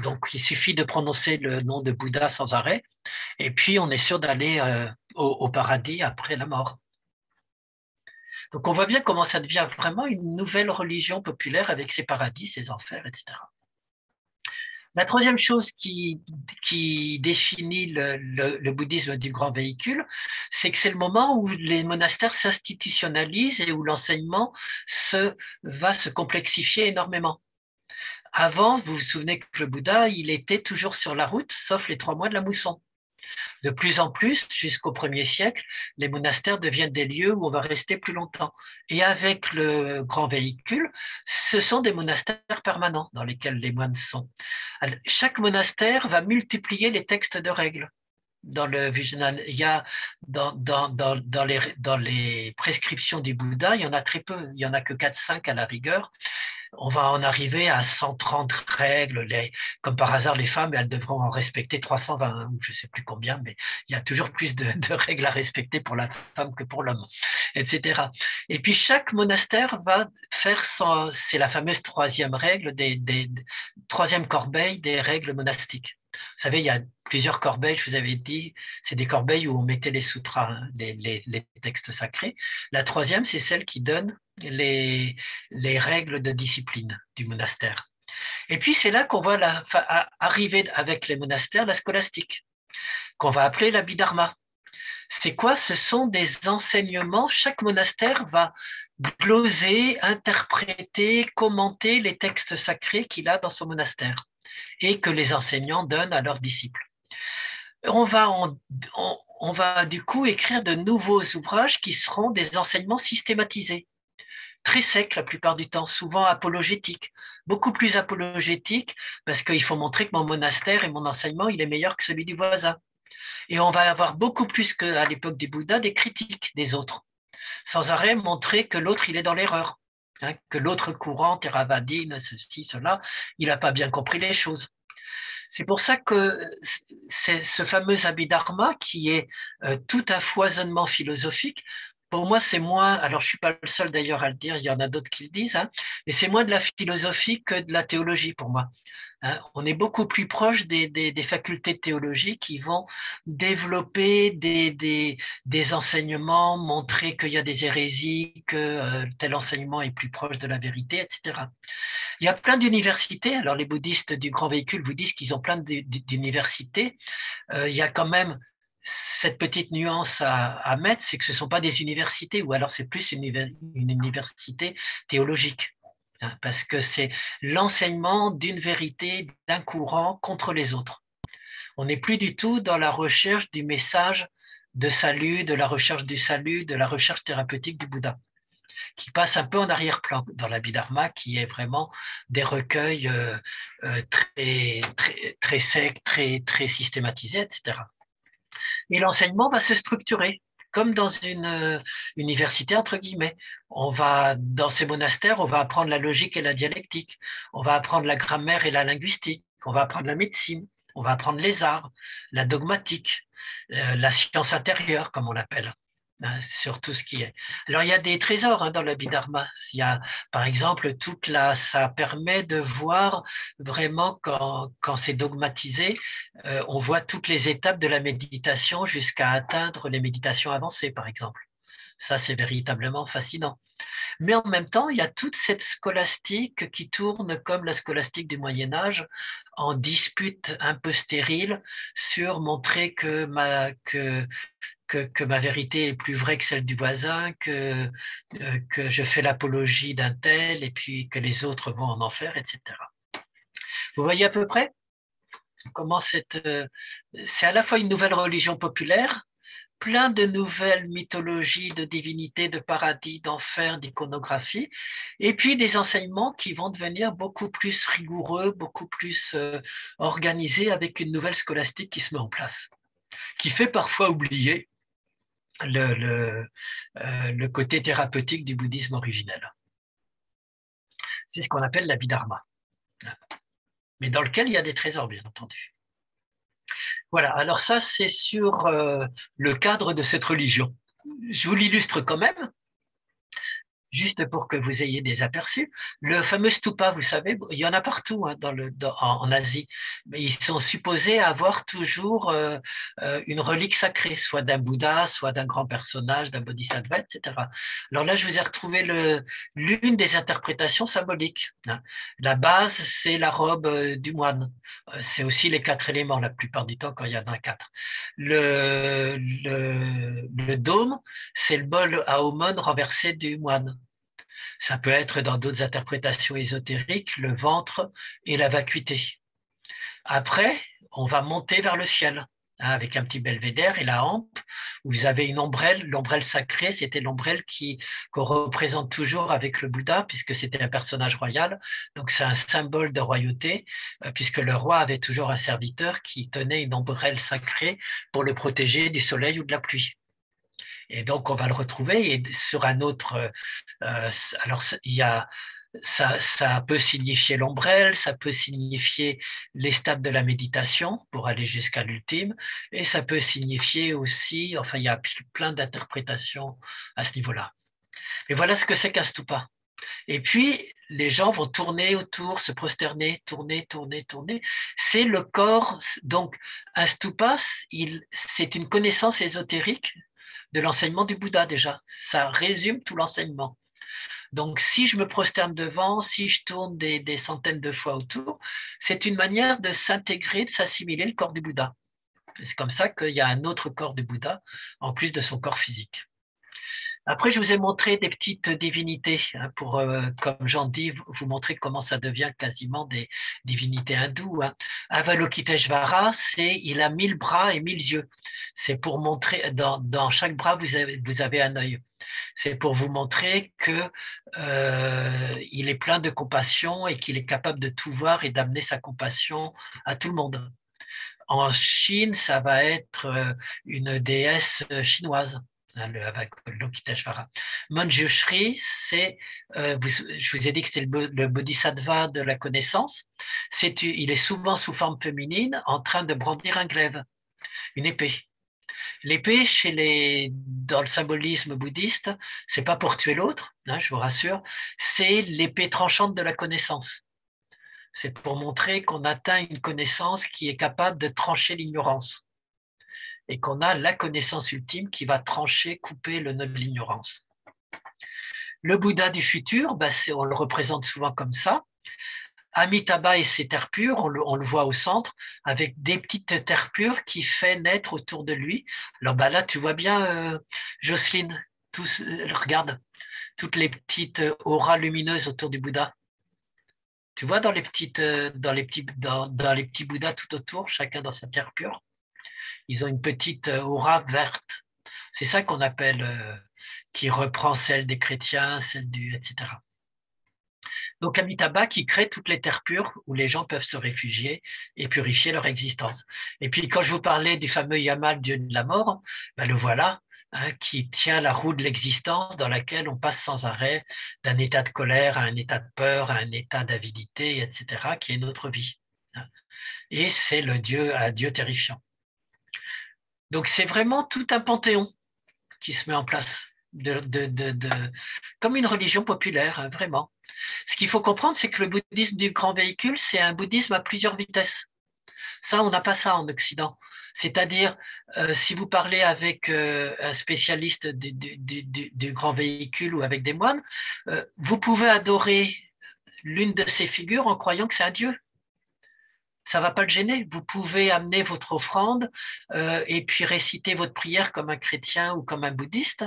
Donc, il suffit de prononcer le nom de Bouddha sans arrêt, et puis on est sûr d'aller au paradis après la mort. Donc, on voit bien comment ça devient vraiment une nouvelle religion populaire avec ses paradis, ses enfers, etc. La troisième chose qui définit le bouddhisme du grand véhicule, c'est que c'est le moment où les monastères s'institutionnalisent et où l'enseignement va se complexifier énormément. Avant, vous vous souvenez que le Bouddha, il était toujours sur la route, sauf les 3 mois de la mousson. De plus en plus, jusqu'au 1er siècle, les monastères deviennent des lieux où on va rester plus longtemps. Et avec le grand véhicule, ce sont des monastères permanents dans lesquels les moines sont. Alors, chaque monastère va multiplier les textes de règles. Dans le Vijnana, il y a dans les prescriptions du Bouddha, il y en a très peu, il n'y en a que 4-5 à la rigueur. On va en arriver à 130 règles. Comme par hasard, les femmes, elles devront en respecter 320, ou je ne sais plus combien, mais il y a toujours plus de règles à respecter pour la femme que pour l'homme, etc. Et puis, chaque monastère va faire c'est la fameuse 3e règle, troisième corbeille des règles monastiques. Vous savez, il y a plusieurs corbeilles, je vous avais dit, c'est des corbeilles où on mettait les sutras, hein, les textes sacrés. La 3e, c'est celle qui donne les règles de discipline du monastère. Et puis c'est là qu'on voit arriver avec les monastères la scolastique, qu'on va appeler l'Abhidharma. C'est quoi? Ce sont des enseignements, chaque monastère va gloser, interpréter, commenter les textes sacrés qu'il a dans son monastère et que les enseignants donnent à leurs disciples. On va du coup écrire de nouveaux ouvrages qui seront des enseignements systématisés, très secs la plupart du temps, souvent apologétiques, beaucoup plus apologétiques parce qu'il faut montrer que mon monastère et mon enseignement, il est meilleur que celui du voisin. Et on va avoir beaucoup plus qu'à l'époque du Bouddha des critiques des autres, sans arrêt montrer que l'autre, il est dans l'erreur, hein, que l'autre courant, Theravadine, ceci, cela, il n'a pas bien compris les choses. C'est pour ça que c'est ce fameux Abhidharma qui est tout un foisonnement philosophique. Pour moi, c'est moins, alors je ne suis pas le seul d'ailleurs à le dire, il y en a d'autres qui le disent, hein, mais c'est moins de la philosophie que de la théologie pour moi. Hein, on est beaucoup plus proche des facultés de théologie qui vont développer des enseignements, montrer qu'il y a des hérésies, que tel enseignement est plus proche de la vérité, etc. Il y a plein d'universités. Alors les bouddhistes du grand véhicule vous disent qu'ils ont plein d'universités. Il y a quand même cette petite nuance à mettre, c'est que ce ne sont pas des universités, ou alors c'est plus une université théologique. Parce que c'est l'enseignement d'une vérité, d'un courant contre les autres. On n'est plus du tout dans la recherche du message de salut, de la recherche du salut, de la recherche thérapeutique du Bouddha, qui passe un peu en arrière-plan dans l'Abhidharma, qui est vraiment des recueils très secs, très systématisés, etc. Et l'enseignement va se structurer comme dans une université, entre guillemets. Dans ces monastères, on va apprendre la logique et la dialectique, on va apprendre la grammaire et la linguistique, on va apprendre la médecine, on va apprendre les arts, la dogmatique, la science intérieure, comme on l'appelle, hein, sur tout ce qui est. Alors, il y a des trésors hein, dans l'Abhidharma. Il y a, par exemple, ça permet de voir vraiment quand c'est dogmatisé, on voit toutes les étapes de la méditation jusqu'à atteindre les méditations avancées, par exemple. Ça, c'est véritablement fascinant. Mais en même temps, il y a toute cette scolastique qui tourne comme la scolastique du Moyen-Âge, en dispute un peu stérile sur montrer que ma vérité est plus vraie que celle du voisin, que je fais l'apologie d'un tel et puis que les autres vont en enfer, etc. Vous voyez à peu près comment c'est à la fois une nouvelle religion populaire, plein de nouvelles mythologies, de divinités, de paradis, d'enfer, d'iconographie, et puis des enseignements qui vont devenir beaucoup plus rigoureux, beaucoup plus organisés avec une nouvelle scolastique qui se met en place, qui fait parfois oublier le côté thérapeutique du bouddhisme originel. C'est ce qu'on appelle l'Abhidharma, mais dans lequel il y a des trésors, bien entendu. Voilà, alors ça, c'est sur le cadre de cette religion. Je vous l'illustre quand même, juste pour que vous ayez des aperçus. Le fameux stupa, vous savez, il y en a partout hein, en Asie, mais ils sont supposés avoir toujours une relique sacrée, soit d'un Bouddha, soit d'un grand personnage, d'un bodhisattva, etc. Alors là, je vous ai retrouvé l'une des interprétations symboliques. Hein. La base, c'est la robe du moine. C'est aussi les 4 éléments, la plupart du temps, quand il y en a 4. Le dôme, c'est le bol à aumône renversé du moine. Ça peut être dans d'autres interprétations ésotériques, le ventre et la vacuité. Après, on va monter vers le ciel, hein, avec un petit belvédère et la hampe, où vous avez une ombrelle. L'ombrelle sacrée, c'était l'ombrelle qu'on représente toujours avec le Bouddha, puisque c'était un personnage royal. Donc c'est un symbole de royauté, puisque le roi avait toujours un serviteur qui tenait une ombrelle sacrée pour le protéger du soleil ou de la pluie. Et donc, on va le retrouver et sur un autre. Alors, ça peut signifier l'ombrelle, ça peut signifier les stades de la méditation pour aller jusqu'à l'ultime, et ça peut signifier aussi, enfin, il y a plein d'interprétations à ce niveau-là. Et voilà ce que c'est qu'un stupa. Et puis, les gens vont tourner autour, se prosterner, tourner. C'est le corps. Donc, un stupa, c'est une connaissance ésotérique de l'enseignement du Bouddha déjà. Ça résume tout l'enseignement. Donc, si je me prosterne devant, si je tourne des centaines de fois autour, c'est une manière de s'intégrer, de s'assimiler le corps du Bouddha. C'est comme ça qu'il y a un autre corps du Bouddha, en plus de son corps physique. Après, je vous ai montré des petites divinités, hein, pour, comme j'en dis, vous montrer comment ça devient quasiment des divinités hindoues. Hein. Avalokiteshvara, il a 1000 bras et 1000 yeux. C'est pour montrer, dans chaque bras, vous avez un œil. C'est pour vous montrer que il est plein de compassion et qu'il est capable de tout voir et d'amener sa compassion à tout le monde. En Chine, ça va être une déesse chinoise. Le Avalokiteshvara. Manjushri, je vous ai dit que c'était le bodhisattva de la connaissance. Il est souvent sous forme féminine, en train de brandir un glaive, une épée. L'épée, dans le symbolisme bouddhiste, c'est pas pour tuer l'autre, hein, je vous rassure, c'est l'épée tranchante de la connaissance. C'est pour montrer qu'on atteint une connaissance qui est capable de trancher l'ignorance. Et qu'on a la connaissance ultime qui va trancher, couper le nœud de l'ignorance. Le Bouddha du futur, on le représente souvent comme ça. Amitabha et ses terres pures, on le voit au centre, avec des petites terres pures qui fait naître autour de lui. Alors là, tu vois bien, Jocelyne, regarde, toutes les petites auras lumineuses autour du Bouddha. Tu vois dans les petits Bouddhas tout autour, chacun dans sa terre pure. Ils ont une petite aura verte. C'est ça qu'on appelle, qui reprend celle des chrétiens, etc. Donc Amitabha qui crée toutes les terres pures où les gens peuvent se réfugier et purifier leur existence. Et puis quand je vous parlais du fameux Yama, le dieu de la mort, le voilà, hein, qui tient la roue de l'existence dans laquelle on passe sans arrêt d'un état de colère à un état de peur, à un état d'avidité, etc., qui est notre vie. Et c'est un dieu terrifiant. Donc, c'est vraiment tout un panthéon qui se met en place, comme une religion populaire, hein, vraiment. Ce qu'il faut comprendre, c'est que le bouddhisme du grand véhicule, c'est un bouddhisme à plusieurs vitesses. Ça, on n'a pas ça en Occident. C'est-à-dire, si vous parlez avec un spécialiste du grand véhicule ou avec des moines, vous pouvez adorer l'une de ces figures en croyant que c'est un dieu. Ça ne va pas le gêner. Vous pouvez amener votre offrande et puis réciter votre prière comme un chrétien ou comme un bouddhiste.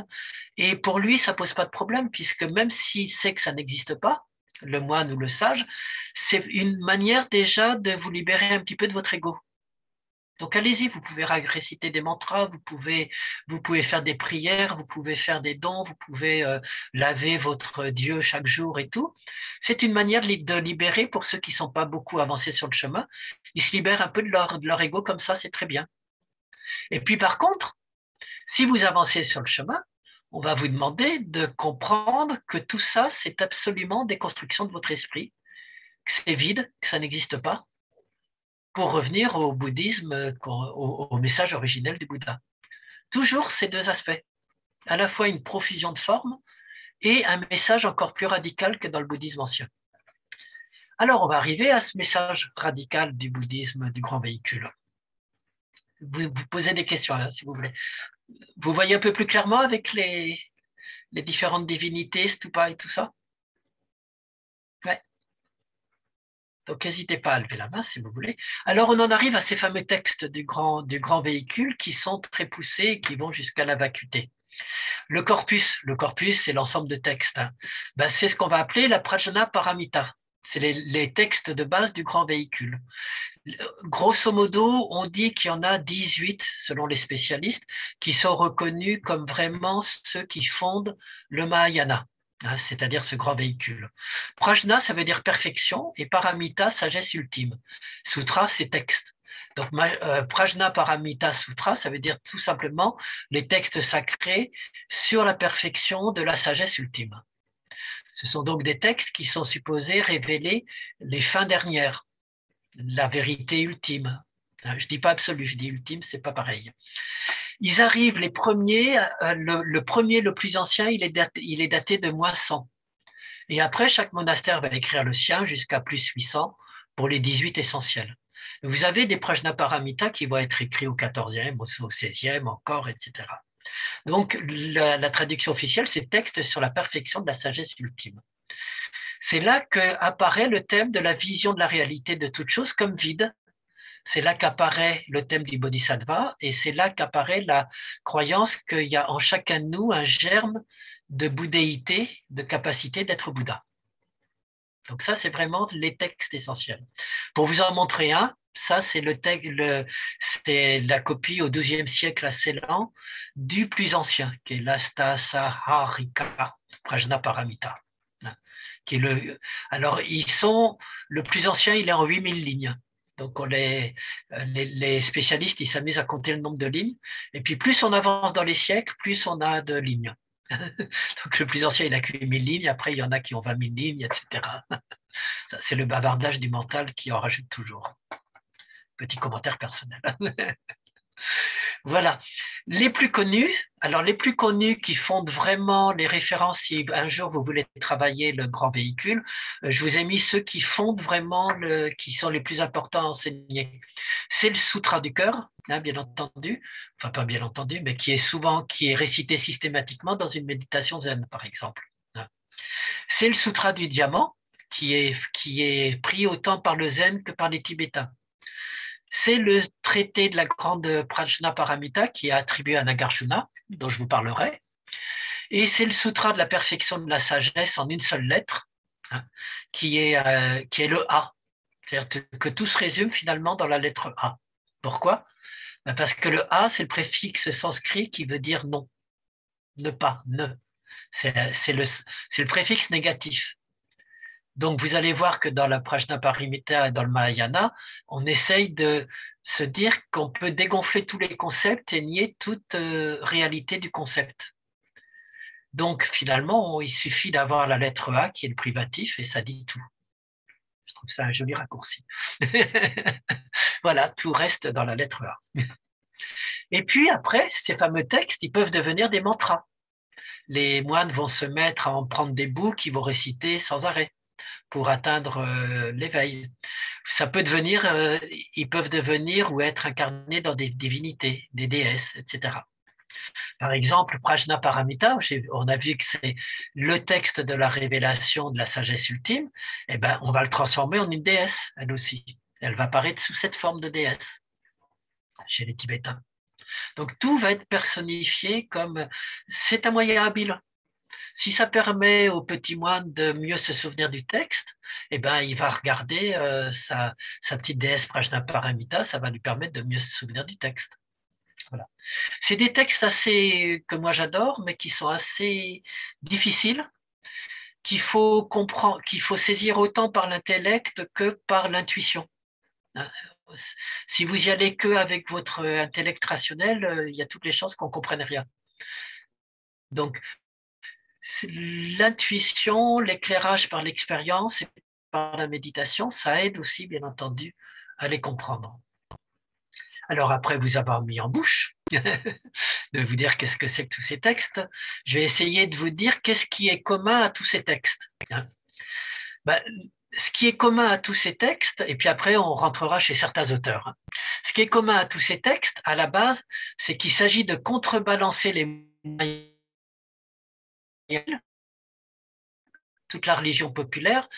Et pour lui, ça ne pose pas de problème, puisque même s'il sait que ça n'existe pas, le moine ou le sage, c'est une manière déjà de vous libérer un petit peu de votre ego. Donc allez-y, vous pouvez réciter des mantras, vous pouvez faire des prières, vous pouvez faire des dons, vous pouvez laver votre Dieu chaque jour et tout. C'est une manière de libérer pour ceux qui ne sont pas beaucoup avancés sur le chemin. Ils se libèrent un peu de leur ego comme ça, c'est très bien. Et puis par contre, si vous avancez sur le chemin, on va vous demander de comprendre que tout ça, c'est absolument des constructions de votre esprit, que c'est vide, que ça n'existe pas, pour revenir au bouddhisme, au message originel du Bouddha. Toujours ces deux aspects, à la fois une profusion de formes et un message encore plus radical que dans le bouddhisme ancien. Alors, on va arriver à ce message radical du bouddhisme du grand véhicule. Vous posez des questions, là, si vous voulez. Vous voyez un peu plus clairement avec les différentes divinités, stupas et tout ça? Ouais. Donc, n'hésitez pas à lever la main si vous voulez. Alors, on en arrive à ces fameux textes du grand véhicule qui sont très poussés et qui vont jusqu'à la vacuité. Le corpus, c'est l'ensemble de textes. Hein. C'est ce qu'on va appeler la Prajna Paramita. C'est les textes de base du grand véhicule. Grosso modo, on dit qu'il y en a 18, selon les spécialistes, qui sont reconnus comme vraiment ceux qui fondent le Mahayana. C'est-à-dire ce grand véhicule. Prajna, ça veut dire perfection, et Paramita, sagesse ultime. Sutra, c'est texte. Donc, Prajna Paramita Sutra, ça veut dire tout simplement les textes sacrés sur la perfection de la sagesse ultime. Ce sont donc des textes qui sont supposés révéler les fins dernières, la vérité ultime. Je ne dis pas absolu, je dis ultime, c'est pas pareil. Ils arrivent, les premiers, le premier, le plus ancien, il est daté de moins 100. Et après, chaque monastère va écrire le sien jusqu'à plus 800 pour les 18 essentiels. Vous avez des Prajnaparamita qui vont être écrits au 14e, au 16e encore, etc. Donc, la traduction officielle, c'est texte sur la perfection de la sagesse ultime. C'est là qu'apparaît le thème de la vision de la réalité de toute chose comme vide. C'est là qu'apparaît le thème du bodhisattva et c'est là qu'apparaît la croyance qu'il y a en chacun de nous un germe de bouddhéité, de capacité d'être Bouddha. Donc ça, c'est vraiment les textes essentiels. Pour vous en montrer un, ça, c'est c'est la copie au XIIe siècle à Ceylan du plus ancien, qui est l'Astasaharika Prajnaparamita. Qui est alors, le plus ancien, il est en 8000 lignes. Donc, les spécialistes, ils s'amusent à compter le nombre de lignes. Et puis, plus on avance dans les siècles, plus on a de lignes. Donc, le plus ancien, il a que 8000 lignes. Après, il y en a qui ont 20 000 lignes, etc. C'est le bavardage du mental qui en rajoute toujours. Petit commentaire personnel. Voilà. Les plus connus, alors les plus connus qui fondent vraiment les références, si un jour vous voulez travailler le grand véhicule, je vous ai mis ceux qui fondent vraiment, qui sont les plus importants à enseigner. C'est le Sutra du cœur, hein, bien entendu, enfin pas bien entendu, mais qui est récité systématiquement dans une méditation zen, par exemple. C'est le Sutra du diamant, qui est pris autant par le zen que par les Tibétains. C'est le traité de la grande Prajnaparamita qui est attribué à Nagarjuna, dont je vous parlerai. Et c'est le sutra de la perfection de la sagesse en une seule lettre, hein, qui est le A. C'est-à-dire que tout se résume finalement dans la lettre A. Pourquoi? Parce que le A, c'est le préfixe sanskrit qui veut dire non, ne pas, ne. C'est le préfixe négatif. Donc, vous allez voir que dans la Prajnaparamita et dans le Mahayana, on essaye de se dire qu'on peut dégonfler tous les concepts et nier toute réalité du concept. Donc, finalement, il suffit d'avoir la lettre A qui est le privatif et ça dit tout. Je trouve ça un joli raccourci. Voilà, tout reste dans la lettre A. Et puis après, ces fameux textes, ils peuvent devenir des mantras. Les moines vont se mettre à en prendre des bouts qu'ils vont réciter sans arrêt pour atteindre l'éveil. Ça peut devenir, ils peuvent devenir ou être incarnés dans des divinités, des déesses, etc. Par exemple, Prajnaparamita, on a vu que c'est le texte de la révélation de la sagesse ultime, eh ben, on va le transformer en une déesse, elle aussi. Elle va apparaître sous cette forme de déesse chez les Tibétains. Donc tout va être personnifié comme c'est un moyen habile. Si ça permet au petit moine de mieux se souvenir du texte, eh ben, il va regarder sa petite déesse Prajnaparamita, ça va lui permettre de mieux se souvenir du texte. Voilà. C'est des textes que moi j'adore, mais qui sont assez difficiles, qu'il faut comprendre, qu'il faut saisir autant par l'intellect que par l'intuition. Si vous y allez que avec votre intellect rationnel, il y a toutes les chances qu'on ne comprenne rien. Donc, l'intuition, l'éclairage par l'expérience et par la méditation, ça aide aussi, bien entendu, à les comprendre. Alors après vous avoir mis en bouche, de vous dire qu'est-ce que c'est que tous ces textes, je vais essayer de vous dire qu'est-ce qui est commun à tous ces textes. Ce qui est commun à tous ces textes, et puis après on rentrera chez certains auteurs. Ce qui est commun à tous ces textes, à la base, c'est qu'il s'agit de contrebalancer les moyens, toute la religion populaire.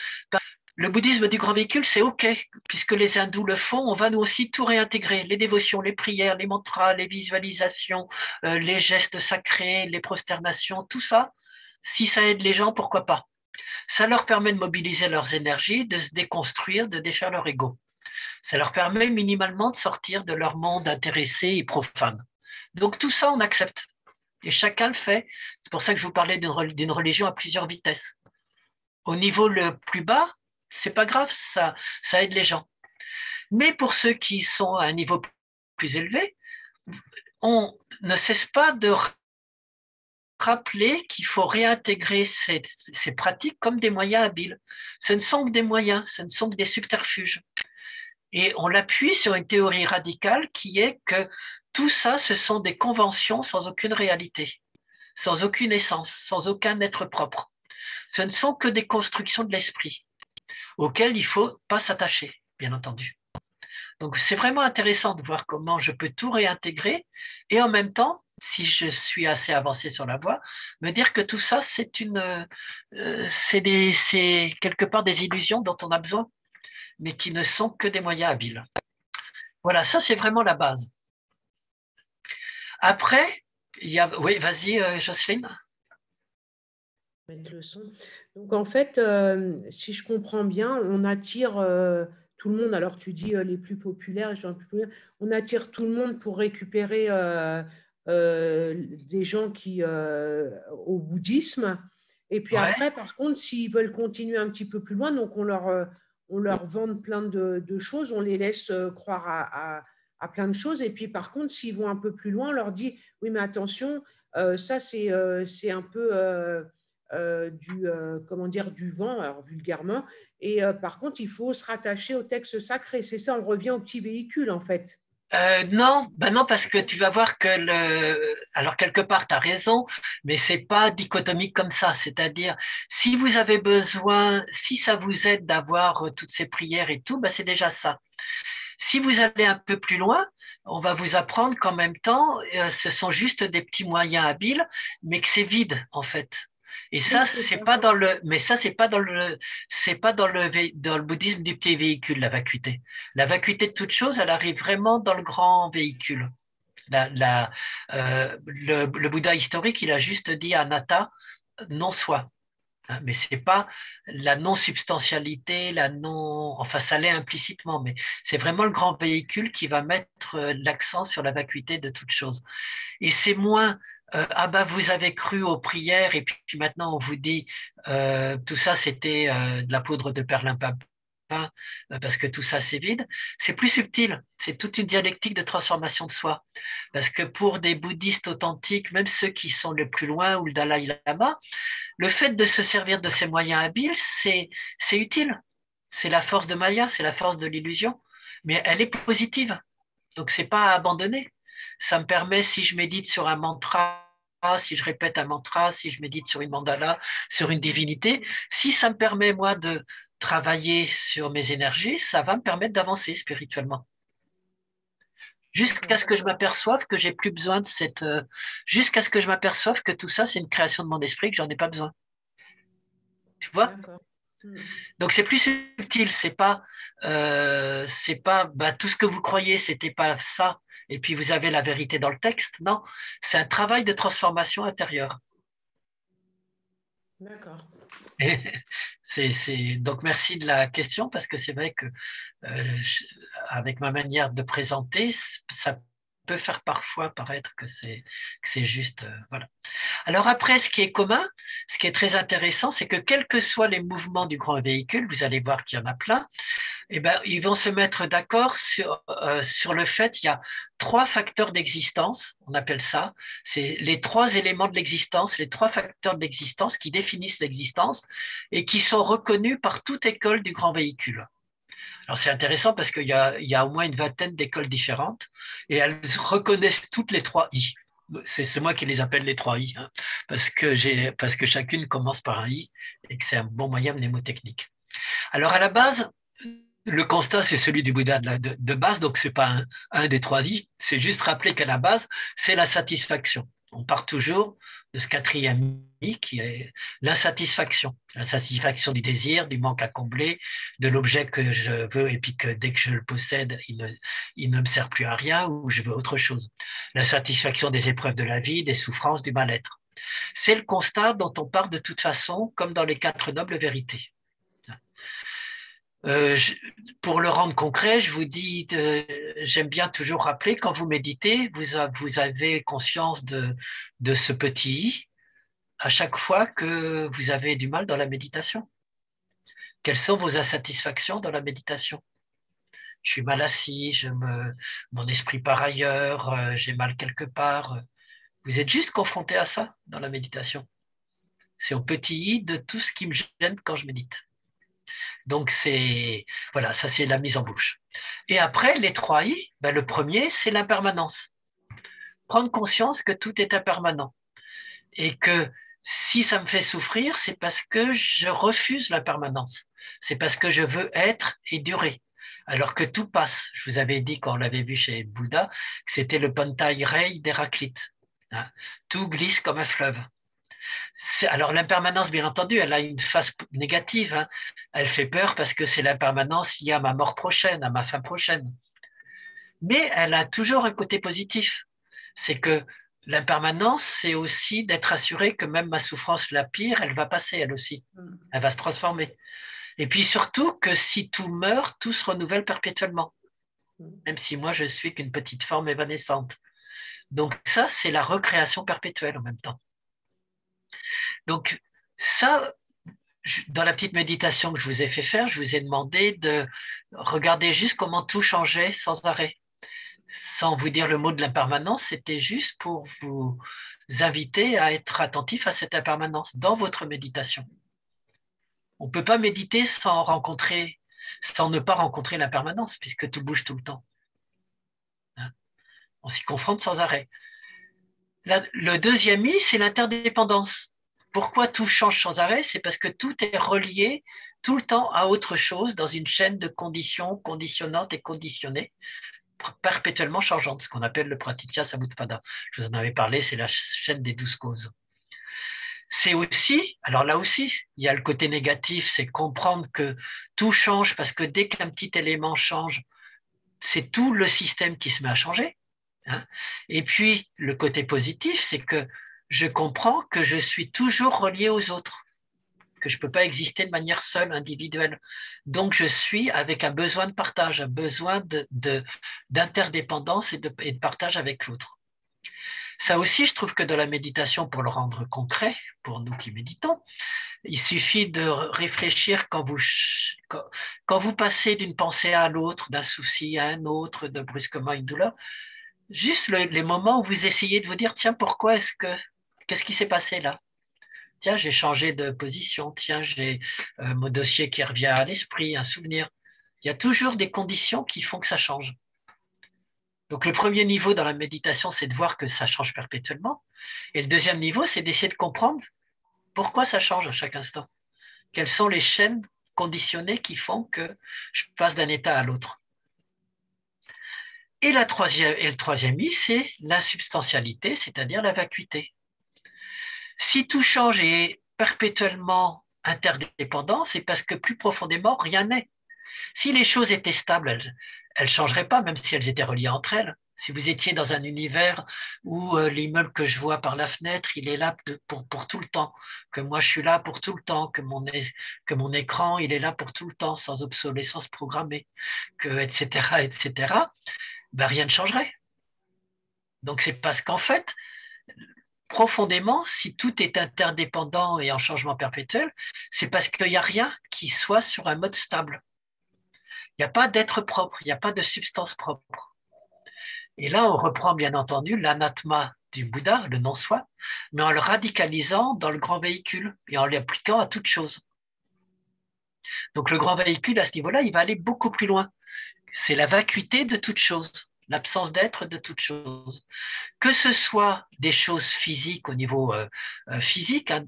Le bouddhisme du grand véhicule, c'est OK, puisque les hindous le font, on va nous aussi tout réintégrer, les dévotions, les prières, les mantras, les visualisations, les gestes sacrés, les prosternations, tout ça, si ça aide les gens, pourquoi pas? Ça leur permet de mobiliser leurs énergies, de se déconstruire, de défaire leur ego. Ça leur permet minimalement de sortir de leur monde intéressé et profane. Donc tout ça, on accepte. Et chacun le fait. C'est pour ça que je vous parlais d'une religion à plusieurs vitesses. Au niveau le plus bas, c'est pas grave, ça aide les gens. Mais pour ceux qui sont à un niveau plus élevé, on ne cesse pas de rappeler qu'il faut réintégrer ces pratiques comme des moyens habiles. Ce ne sont que des moyens, ce ne sont que des subterfuges. Et on l'appuie sur une théorie radicale qui est que tout ça, ce sont des conventions sans aucune réalité, sans aucune essence, sans aucun être propre. Ce ne sont que des constructions de l'esprit auxquelles il ne faut pas s'attacher, bien entendu. Donc c'est vraiment intéressant de voir comment je peux tout réintégrer et en même temps si je suis assez avancé sur la voie, me dire que tout ça, c'est quelque part des illusions dont on a besoin, mais qui ne sont que des moyens habiles. Voilà, ça c'est vraiment la base. Après, il y a... Oui, vas-y, Jocelyne. Mettre le son. Donc en fait, si je comprends bien, on attire tout le monde. Alors tu dis les plus populaires, les gens les plus populaires, on attire tout le monde pour récupérer des gens qui au bouddhisme. Et puis Ouais. après, par contre, s'ils veulent continuer un petit peu plus loin, donc on leur vend plein de choses, on les laisse croire à plein de choses. Et puis par contre, s'ils vont un peu plus loin, on leur dit oui, mais attention, ça c'est un peu comment dire, du vent, alors vulgairement. Et par contre, il faut se rattacher au texte sacré. C'est ça, on revient au petit véhicule, en fait. Non, ben non, parce que tu vas voir que alors quelque part, tu as raison, mais c'est pas dichotomique comme ça. C'est-à-dire, si vous avez besoin, si ça vous aide d'avoir toutes ces prières et tout, ben c'est déjà ça. Si vous allez un peu plus loin, on va vous apprendre qu'en même temps, ce sont juste des petits moyens habiles, mais que c'est vide, en fait. Et ça, Oui, c'est pas dans le, mais ça, c'est pas dans le, c'est pas dans le bouddhisme du petit véhicule, la vacuité. La vacuité de toute chose, elle arrive vraiment dans le grand véhicule. Le Bouddha historique, il a juste dit anatta, non soi. Mais c'est pas la non-substantialité, enfin ça l'est implicitement, mais c'est vraiment le grand véhicule qui va mettre l'accent sur la vacuité de toute chose. Et c'est moins ah bah vous avez cru aux prières et puis maintenant on vous dit tout ça c'était de la poudre de perlimpinpin parce que tout ça c'est vide. C'est plus subtil, c'est toute une dialectique de transformation de soi. Parce que pour des bouddhistes authentiques, même ceux qui sont le plus loin ou le Dalai Lama, le fait de se servir de ces moyens habiles, c'est utile. C'est la force de Maya, c'est la force de l'illusion, mais elle est positive. Donc c'est pas à abandonner. Ça me permet, si je médite sur un mantra, si je répète un mantra, si je médite sur une mandala, sur une divinité, si ça me permet, moi, de travailler sur mes énergies, ça va me permettre d'avancer spirituellement. Jusqu'à ce que je m'aperçoive que j'ai plus besoin de jusqu'à ce que je m'aperçoive que tout ça, c'est une création de mon esprit, que j'en ai pas besoin. Tu vois? Donc c'est plus subtil, c'est pas bah, tout ce que vous croyez, c'était pas ça, et puis vous avez la vérité dans le texte. Non, c'est un travail de transformation intérieure. D'accord. Donc merci de la question parce que c'est vrai que avec ma manière de présenter, ça peut faire parfois paraître que c'est juste voilà. Alors après, ce qui est commun, ce qui est très intéressant, c'est que quels que soient les mouvements du grand véhicule, vous allez voir qu'il y en a plein, eh ben, ils vont se mettre d'accord sur le fait qu'il y a 3 facteurs d'existence, on appelle ça, c'est les 3 éléments de l'existence, les 3 facteurs de l'existence qui définissent l'existence et qui sont reconnus par toute école du grand véhicule. Alors c'est intéressant parce qu'il y a au moins une vingtaine d'écoles différentes et elles reconnaissent toutes les 3 I. C'est moi qui les appelle les 3 I, hein, parce que chacune commence par un I et que c'est un bon moyen mnémotechnique. Alors à la base, le constat c'est celui du Bouddha de base, donc c'est pas un des 3 I, c'est juste rappeler qu'à la base, c'est la satisfaction. On part toujours de ce 4e I qui est l'insatisfaction. La satisfaction du désir, du manque à combler, de l'objet que je veux et puis que dès que je le possède, il ne me sert plus à rien ou je veux autre chose. La satisfaction des épreuves de la vie, des souffrances, du mal-être. C'est le constat dont on part de toute façon, comme dans les 4 nobles vérités. Pour le rendre concret, je vous dis, j'aime bien toujours rappeler, quand vous méditez, vous avez conscience de ce petit i à chaque fois que vous avez du mal dans la méditation. Quelles sont vos insatisfactions dans la méditation? Je suis mal assis, mon esprit part ailleurs, j'ai mal quelque part. Vous êtes juste confronté à ça dans la méditation. C'est au petit i de tout ce qui me gêne quand je médite. Donc, voilà, ça c'est la mise en bouche. Et après, les 3 I, ben, le premier, c'est l'impermanence. Prendre conscience que tout est impermanent. Et que si ça me fait souffrir, c'est parce que je refuse l'impermanence. C'est parce que je veux être et durer. Alors que tout passe. Je vous avais dit, quand on l'avait vu chez Bouddha, que c'était le Pantai Rei d'Héraclite. hein. Tout glisse comme un fleuve. Alors l'impermanence, bien entendu, elle a une face négative, hein. Elle fait peur parce que c'est l'impermanence liée à ma mort prochaine, à ma fin prochaine. Mais elle a toujours un côté positif. C'est que l'impermanence, c'est aussi d'être assuré que même ma souffrance la pire, elle va passer elle aussi. Elle va se transformer. Et puis surtout que si tout meurt, tout se renouvelle perpétuellement. Même si moi, je suis qu'une petite forme évanescente. Donc ça, c'est la recréation perpétuelle en même temps. Donc ça, dans la petite méditation que je vous ai fait faire, je vous ai demandé de regarder juste comment tout changeait sans arrêt. Sans vous dire le mot de l'impermanence, c'était juste pour vous inviter à être attentif à cette impermanence dans votre méditation. On ne peut pas méditer sans ne pas rencontrer l'impermanence, puisque tout bouge tout le temps. On s'y confronte sans arrêt. Le deuxième I, c'est l'interdépendance. Pourquoi tout change sans arrêt? C'est parce que tout est relié tout le temps à autre chose dans une chaîne de conditions conditionnantes et conditionnées, perpétuellement changeantes, ce qu'on appelle le pratitya samutpada. Je vous en avais parlé, c'est la chaîne des 12 causes. C'est aussi, alors là aussi, il y a le côté négatif, c'est comprendre que tout change parce que dès qu'un petit élément change, c'est tout le système qui se met à changer. Hein. Et puis, le côté positif, c'est que je comprends que je suis toujours relié aux autres, que je ne peux pas exister de manière seule, individuelle. Donc, je suis avec un besoin de partage, un besoin d'interdépendance et de partage avec l'autre. Ça aussi, je trouve que dans la méditation, pour le rendre concret, pour nous qui méditons, il suffit de réfléchir quand vous passez d'une pensée à l'autre, d'un souci à un autre, de brusquement une douleur, juste les moments où vous essayez de vous dire, tiens, qu'est-ce qui s'est passé là? Tiens, j'ai changé de position, tiens, j'ai mon dossier qui revient à l'esprit, un souvenir. Il y a toujours des conditions qui font que ça change. Donc le premier niveau dans la méditation, c'est de voir que ça change perpétuellement. Et le deuxième niveau, c'est d'essayer de comprendre pourquoi ça change à chaque instant. Quelles sont les chaînes conditionnées qui font que je passe d'un état à l'autre. Et le troisième I, c'est la substantialité, c'est-à-dire la vacuité. Si tout change et est perpétuellement interdépendant, c'est parce que plus profondément, rien n'est. Si les choses étaient stables, elles ne changeraient pas, même si elles étaient reliées entre elles. Si vous étiez dans un univers où l'immeuble que je vois par la fenêtre, il est là pour tout le temps, que moi je suis là pour tout le temps, que mon écran, il est là pour tout le temps, sans obsolescence programmée, etc., ben rien ne changerait. Donc c'est parce qu'en fait, profondément, si tout est interdépendant et en changement perpétuel, c'est parce qu'il n'y a rien qui soit sur un mode stable. Il n'y a pas d'être propre, il n'y a pas de substance propre. Et là, on reprend bien entendu l'anatma du Bouddha, le non-soi, mais en le radicalisant dans le grand véhicule et en l'appliquant à toute chose. Donc le grand véhicule, à ce niveau-là, il va aller beaucoup plus loin. C'est la vacuité de toute chose, l'absence d'être de toute chose. Que ce soit des choses physiques au niveau physique, hein,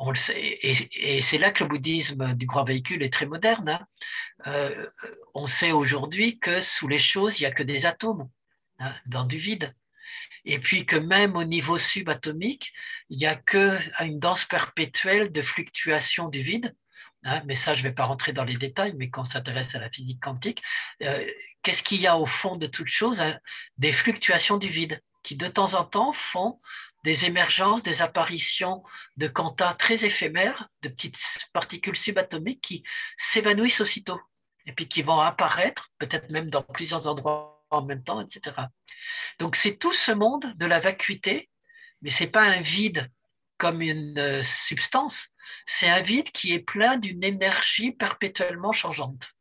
on le sait, et c'est là que le bouddhisme du grand véhicule est très moderne. Hein. On sait aujourd'hui que sous les choses, il n'y a que des atomes, hein, dans du vide. Et puis que même au niveau subatomique, il n'y a qu'une danse perpétuelle de fluctuation du vide. Hein, mais ça, je ne vais pas rentrer dans les détails, mais quand on s'intéresse à la physique quantique, qu'est-ce qu'il y a au fond de toute chose? Hein, des fluctuations du vide qui, de temps en temps, font des émergences, des apparitions de quanta très éphémères, de petites particules subatomiques qui s'évanouissent aussitôt et puis qui vont apparaître, peut-être même dans plusieurs endroits en même temps, etc. Donc c'est tout ce monde de la vacuité, mais ce n'est pas un vide comme une substance, c'est un vide qui est plein d'une énergie perpétuellement changeante.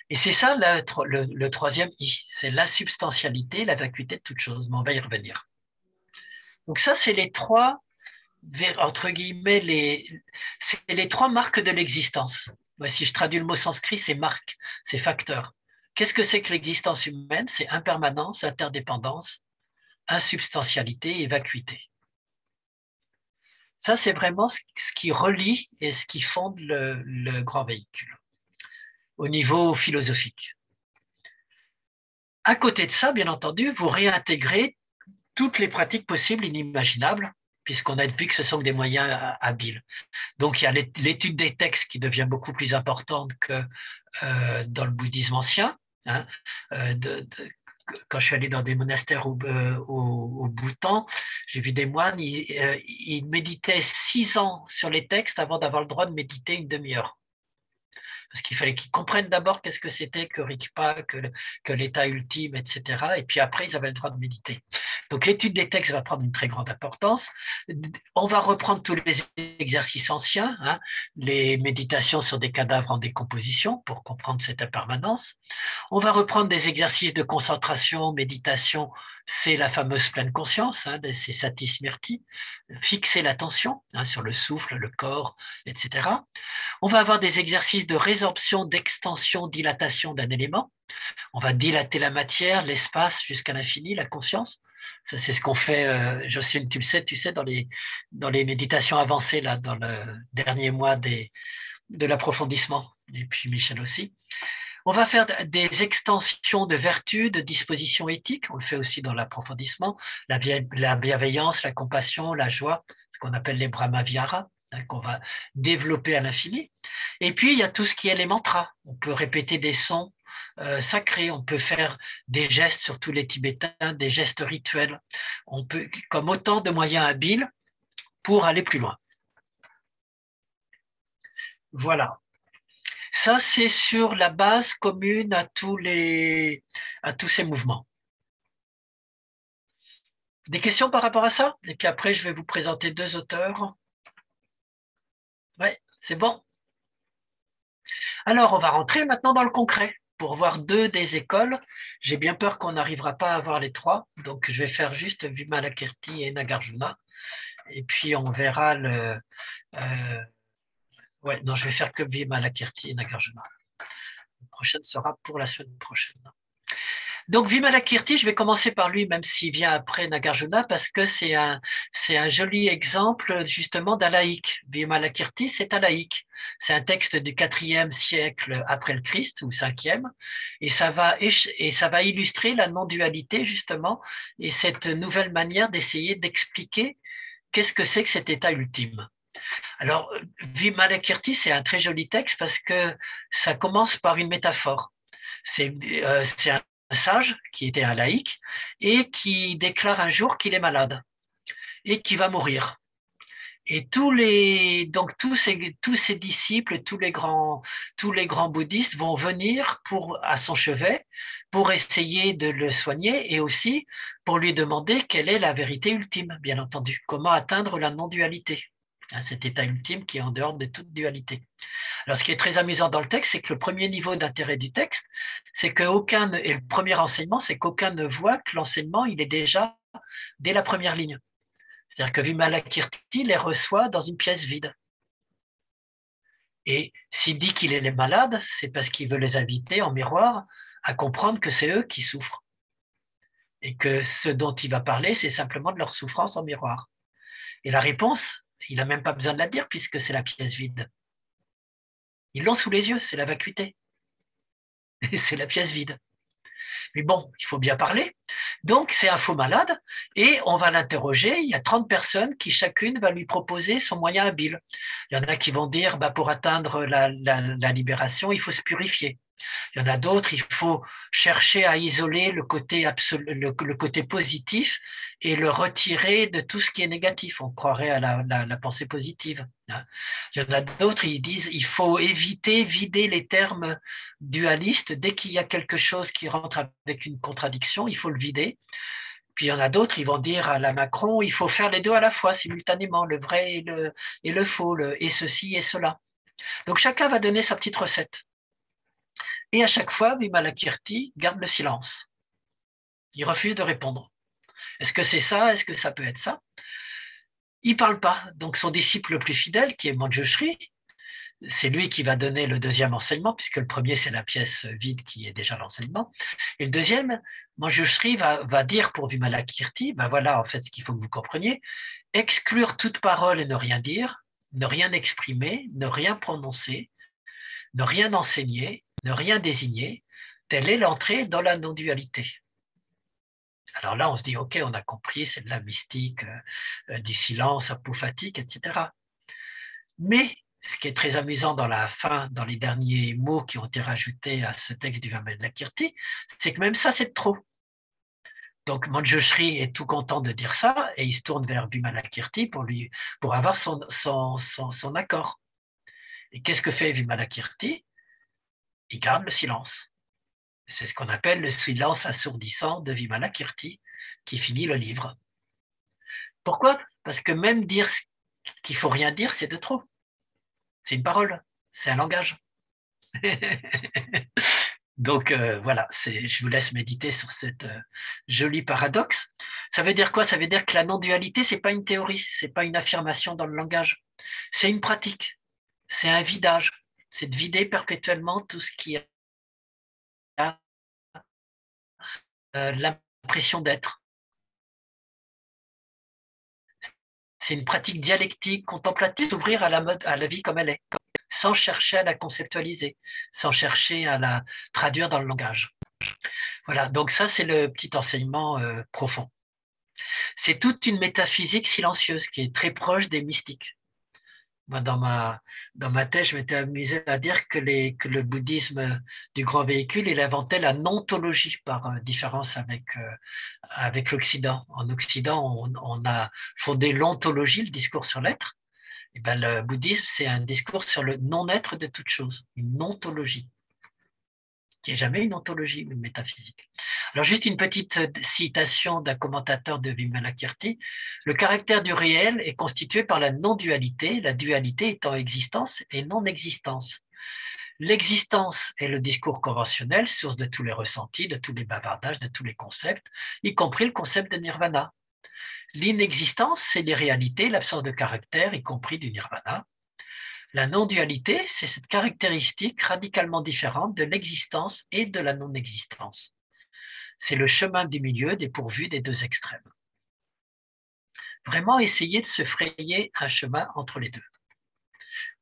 Et c'est ça le troisième I, c'est la substantialité, la vacuité de toute chose, mais on va y revenir. Donc ça, c'est les trois, entre guillemets, c'est les trois marques de l'existence. Si je traduis le mot sanskrit, c'est marque, c'est facteur. Qu'est-ce que c'est que l'existence humaine? C'est impermanence, interdépendance, insubstantialité et vacuité. Ça, c'est vraiment ce qui relie et ce qui fonde le grand véhicule au niveau philosophique. À côté de ça, bien entendu, vous réintégrez toutes les pratiques possibles, inimaginables, puisqu'on a vu que ce sont des moyens habiles. Donc, il y a l'étude des textes qui devient beaucoup plus importante que dans le bouddhisme ancien. Hein. Quand je suis allé dans des monastères au Bhoutan, j'ai vu des moines, ils méditaient 6 ans sur les textes avant d'avoir le droit de méditer une demi-heure. Parce qu'il fallait qu'ils comprennent d'abord qu'est-ce que c'était que Rigpa, que l'état ultime, etc. Et puis après, ils avaient le droit de méditer. Donc l'étude des textes va prendre une très grande importance. On va reprendre tous les exercices anciens, hein, les méditations sur des cadavres en décomposition pour comprendre cette impermanence. On va reprendre des exercices de concentration, méditation, c'est la fameuse pleine conscience, hein, c'est Sati Smriti, fixer l'attention hein, sur le souffle, le corps, etc. On va avoir des exercices de résorption, d'extension, dilatation d'un élément. On va dilater la matière, l'espace jusqu'à l'infini, la conscience. Ça, c'est ce qu'on fait, Jocelyne, tu le sais, dans les méditations avancées, là, dans le dernier mois de l'approfondissement, et puis Michel aussi. On va faire des extensions de vertus, de dispositions éthiques, on le fait aussi dans l'approfondissement, la bienveillance, la compassion, la joie, ce qu'on appelle les Brahma-Viharas, hein, qu'on va développer à l'infini. Et puis, il y a tout ce qui est les mantras. On peut répéter des sons sacrés, on peut faire des gestes, surtout les Tibétains, des gestes rituels. On peut, comme autant de moyens habiles pour aller plus loin. Voilà. Ça, c'est sur la base commune à tous ces mouvements. Des questions par rapport à ça? Et puis après, je vais vous présenter 2 auteurs. Oui, c'est bon. Alors, on va rentrer maintenant dans le concret pour voir 2 des écoles. J'ai bien peur qu'on n'arrivera pas à voir les 3, donc je vais faire juste Vimalakirti et Nagarjuna. Et puis, on verra le... ouais, non, je vais faire que Vimalakirti et Nagarjuna. La prochaine sera pour la semaine prochaine. Donc Vimalakirti, je vais commencer par lui, même s'il vient après Nagarjuna, parce que c'est un joli exemple justement d'un laïc. Vimalakirti, c'est un laïc. C'est un texte du 4e siècle après le Christ, ou 5e, et ça va illustrer la non-dualité justement, et cette nouvelle manière d'essayer d'expliquer qu'est-ce que c'est que cet état ultime. Alors, Vimalakirti, c'est un très joli texte parce que ça commence par une métaphore. C'est un sage qui était un laïc et qui déclare un jour qu'il est malade et qu'il va mourir. Et tous ses disciples, tous les grands bouddhistes vont venir à son chevet pour essayer de le soigner et aussi pour lui demander quelle est la vérité ultime, bien entendu, comment atteindre la non-dualité. Cet état ultime qui est en dehors de toute dualité. Alors, ce qui est très amusant dans le texte, c'est que le premier niveau d'intérêt du texte, c'est et le premier enseignement, c'est qu'aucun ne voit que l'enseignement, il est déjà dès la première ligne. C'est-à-dire que Vimalakirti les reçoit dans une pièce vide. Et s'il dit qu'il est les malades, c'est parce qu'il veut les inviter en miroir à comprendre que c'est eux qui souffrent. Et que ce dont il va parler, c'est simplement de leur souffrance en miroir. Et la réponse, il n'a même pas besoin de la dire puisque c'est la pièce vide. Ils l'ont sous les yeux, c'est la vacuité. C'est la pièce vide. Mais bon, il faut bien parler. Donc, c'est un faux malade et on va l'interroger. Il y a 30 personnes qui chacune va lui proposer son moyen habile. Il y en a qui vont dire, pour atteindre la libération, il faut se purifier. Il y en a d'autres, il faut chercher à isoler le côté positif et le retirer de tout ce qui est négatif. On croirait à la pensée positive. Il y en a d'autres, ils disent il faut éviter, vider les termes dualistes. Dès qu'il y a quelque chose qui rentre avec une contradiction, il faut le vider. Puis il y en a d'autres, ils vont dire à la Macron, il faut faire les 2 à la fois, simultanément, le vrai et le faux, et ceci et cela. Donc chacun va donner sa petite recette. Et à chaque fois, Vimalakirti garde le silence. Il refuse de répondre. Est-ce que c'est ça? Est-ce que ça peut être ça? Il ne parle pas. Donc son disciple le plus fidèle, qui est Manjushri, c'est lui qui va donner le 2e enseignement, puisque le premier, c'est la pièce vide qui est déjà l'enseignement. Et le 2e, Manjushri va dire pour Vimalakirti, voilà en fait ce qu'il faut que vous compreniez, exclure toute parole et ne rien dire, ne rien exprimer, ne rien prononcer, ne rien enseigner, ne rien désigner, telle est l'entrée dans la non-dualité. Alors là, on se dit, OK, on a compris, c'est de la mystique, du silence apophatique, etc. Mais ce qui est très amusant dans la fin, dans les derniers mots qui ont été rajoutés à ce texte du Vimalakirti, c'est que même ça, c'est trop. Donc Manjushri est tout content de dire ça et il se tourne vers Vimalakirti pour avoir son accord. Et qu'est-ce que fait Vimalakirti? Il garde le silence. C'est ce qu'on appelle le silence assourdissant de Vimalakirti qui finit le livre. Pourquoi? Parce que même dire qu'il ne faut rien dire, c'est de trop. C'est une parole, c'est un langage. Donc voilà, je vous laisse méditer sur cette jolie paradoxe. Ça veut dire quoi? Ça veut dire que la non-dualité, ce n'est pas une théorie, ce n'est pas une affirmation dans le langage. C'est une pratique, c'est un vidage. C'est de vider perpétuellement tout ce qui a l'impression d'être. C'est une pratique dialectique, contemplative, s'ouvrir à la vie comme elle est, sans chercher à la conceptualiser, sans chercher à la traduire dans le langage. Voilà, donc ça c'est le petit enseignement profond. C'est toute une métaphysique silencieuse qui est très proche des mystiques. Moi, dans ma thèse, je m'étais amusé à dire que le bouddhisme du grand véhicule, il inventait la nontologie par différence avec l'Occident. En Occident, on a fondé l'ontologie, le discours sur l'être. Et ben, le bouddhisme, c'est un discours sur le non-être de toute chose, une ontologie, qui n'est jamais une ontologie, une métaphysique. Alors, juste une petite citation d'un commentateur de Vimalakirti. Le caractère du réel est constitué par la non-dualité, la dualité étant existence et non-existence. L'existence est le discours conventionnel, source de tous les ressentis, de tous les bavardages, de tous les concepts, y compris le concept de nirvana. L'inexistence, c'est les réalités, l'absence de caractère, y compris du nirvana. La non-dualité, c'est cette caractéristique radicalement différente de l'existence et de la non-existence. C'est le chemin du milieu dépourvu des deux extrêmes. Vraiment essayer de se frayer un chemin entre les deux.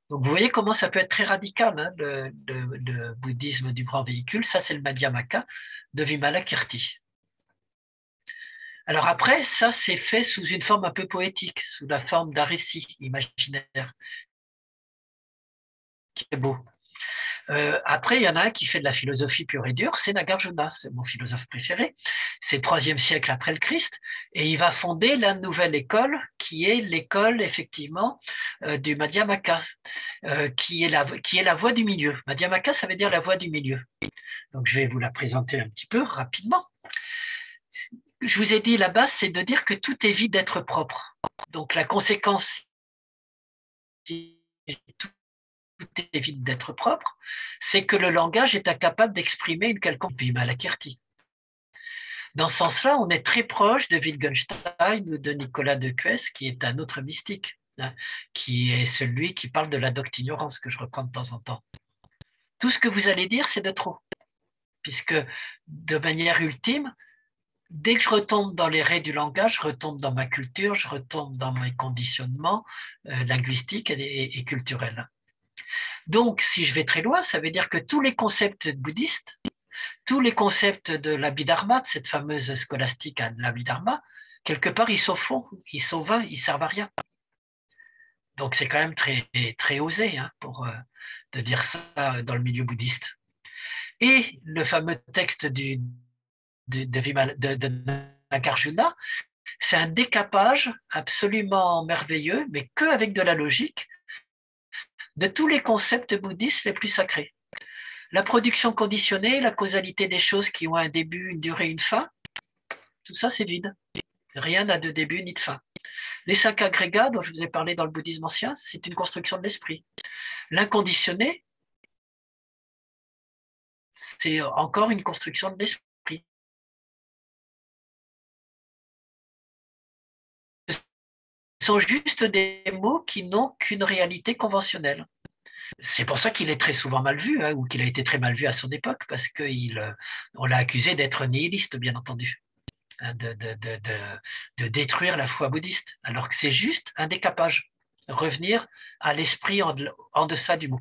Donc vous voyez comment ça peut être très radical, hein, le bouddhisme du grand véhicule. Ça, c'est le Madhyamaka de Vimalakirti. Alors après, ça, c'est fait sous une forme un peu poétique, sous la forme d'un récit imaginaire qui est beau. Après, il y en a un qui fait de la philosophie pure et dure, c'est Nagarjuna, c'est mon philosophe préféré. C'est le 3e siècle après le Christ, et il va fonder la nouvelle école, qui est l'école, effectivement, du Madhyamaka, qui est la voie du milieu. Madhyamaka, ça veut dire la voie du milieu. Donc, je vais vous la présenter un petit peu rapidement. Je vous ai dit, la base, c'est de dire que tout est vide d'être propre. Donc, la conséquence, tout évite d'être propre, c'est que le langage est incapable d'exprimer une quelconque Vimalakirti. Dans ce sens-là, on est très proche de Wittgenstein ou de Nicolas de Cuès, qui est un autre mystique, hein, qui est celui qui parle de la docte ignorance, que je reprends de temps en temps. Tout ce que vous allez dire, c'est de trop, puisque de manière ultime, dès que je retombe dans les raies du langage, je retombe dans ma culture, je retombe dans mes conditionnements linguistiques et culturels. Donc, si je vais très loin, ça veut dire que tous les concepts bouddhistes, tous les concepts de l'Abhidharma, de cette fameuse scolastique de l'Abhidharma, quelque part, ils sont faux, ils sont vains, ils ne servent à rien. Donc, c'est quand même très, très osé hein, de dire ça dans le milieu bouddhiste. Et le fameux texte de Nagarjuna, c'est un décapage absolument merveilleux, mais qu'avec de la logique, de tous les concepts bouddhistes les plus sacrés. La production conditionnée, la causalité des choses qui ont un début, une durée, une fin, tout ça c'est vide. Rien n'a de début ni de fin. Les 5 agrégats dont je vous ai parlé dans le bouddhisme ancien, c'est une construction de l'esprit. L'inconditionné, c'est encore une construction de l'esprit. Ce sont juste des mots qui n'ont qu'une réalité conventionnelle. C'est pour ça qu'il est très souvent mal vu, hein, ou qu'il a été très mal vu à son époque, parce qu'on l'a accusé d'être nihiliste, bien entendu, hein, de détruire la foi bouddhiste, alors que c'est juste un décapage. revenir à l'esprit en deçà du mot.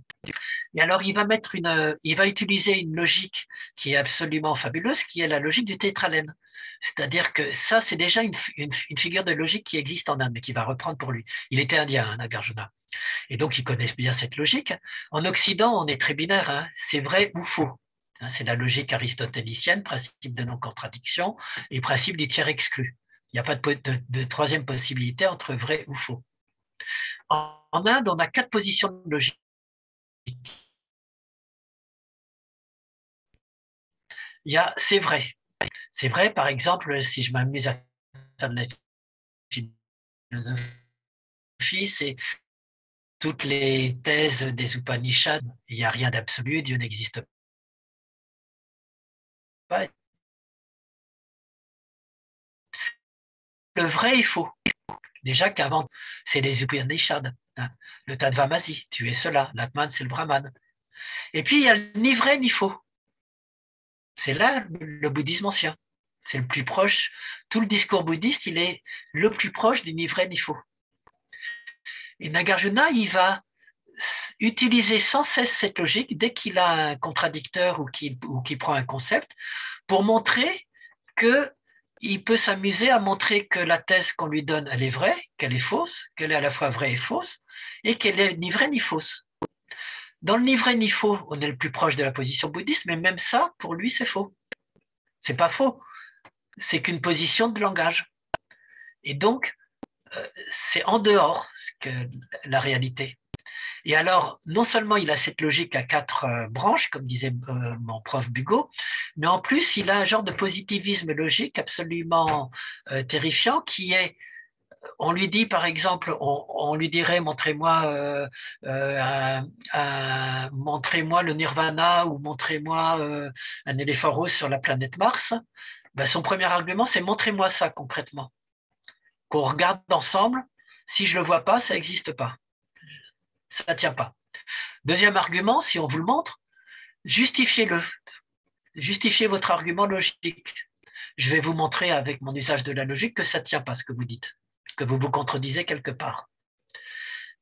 Et alors, il va utiliser une logique qui est absolument fabuleuse, qui est la logique du tétralène. C'est-à-dire que ça, c'est déjà une figure de logique qui existe en Inde, mais qui va reprendre pour lui. Il était indien, hein, Nagarjuna. Et donc, il connaît bien cette logique. En Occident, on est très binaire, hein, c'est vrai ou faux. C'est la logique aristotélicienne, principe de non-contradiction et principe du tiers exclu. Il n'y a pas de troisième possibilité entre vrai ou faux. En Inde, on a 4 positions de logique. Il y a c'est vrai. C'est vrai, par exemple, si je m'amuse à faire de la philosophie, c'est toutes les thèses des Upanishads, il n'y a rien d'absolu, Dieu n'existe pas. Le vrai et faux. Déjà qu'avant, c'est les Upanishads. Hein. Le Tadvamasi, tu es cela. L'Atman, c'est le Brahman. Et puis, il y a ni vrai ni faux. C'est là le bouddhisme ancien. C'est le plus proche. Tout le discours bouddhiste, il est le plus proche du ni vrai ni faux. Et Nagarjuna, il va utiliser sans cesse cette logique dès qu'il a un contradicteur ou qu'il prend un concept pour montrer qu'il peut s'amuser à montrer que la thèse qu'on lui donne, elle est vraie, qu'elle est fausse, qu'elle est à la fois vraie et fausse, et qu'elle est ni vraie ni fausse. Dans le ni vrai ni faux, on est le plus proche de la position bouddhiste, mais même ça, pour lui, c'est faux. C'est pas faux, c'est qu'une position de langage. Et donc, c'est en dehors que la réalité. Et alors, non seulement il a cette logique à 4 branches, comme disait mon prof Bugot, mais en plus, il a un genre de positivisme logique absolument terrifiant qui est, on lui dit par exemple, on lui dirait montrez-moi montrez-moi le nirvana ou montrez-moi un éléphant rose sur la planète Mars. Ben, son premier argument, c'est montrez-moi ça concrètement. Qu'on regarde ensemble, si je ne le vois pas, ça n'existe pas. Ça ne tient pas. Deuxième argument, si on vous le montre, justifiez-le. Justifiez votre argument logique. Je vais vous montrer avec mon usage de la logique que ça ne tient pas ce que vous dites, que vous vous contredisez quelque part,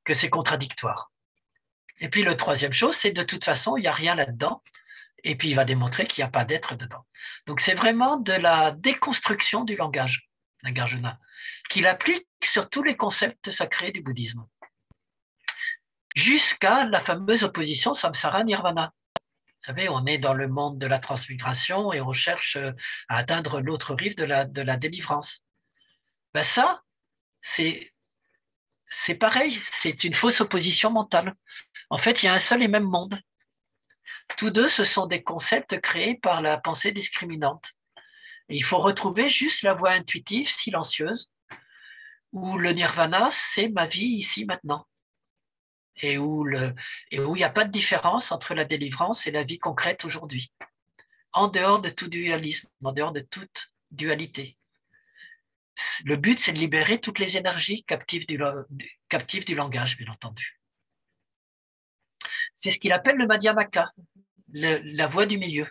que c'est contradictoire. Et puis, la troisième chose, c'est de toute façon, il n'y a rien là-dedans. Et puis, il va démontrer qu'il n'y a pas d'être dedans. Donc, c'est vraiment de la déconstruction du langage, Nagarjuna, qu'il applique sur tous les concepts sacrés du bouddhisme. Jusqu'à la fameuse opposition samsara-nirvana. Vous savez, on est dans le monde de la transmigration et on cherche à atteindre l'autre rive de la délivrance. Ben ça, c'est pareil, c'est une fausse opposition mentale. En fait, il y a un seul et même monde. Tous deux, ce sont des concepts créés par la pensée discriminante. Et il faut retrouver juste la voie intuitive, silencieuse, où le nirvana, c'est ma vie ici, maintenant. Et où il n'y a pas de différence entre la délivrance et la vie concrète aujourd'hui, en dehors de tout dualisme, en dehors de toute dualité. Le but, c'est de libérer toutes les énergies captives du langage, bien entendu. C'est ce qu'il appelle le Madhyamaka, la voie du milieu.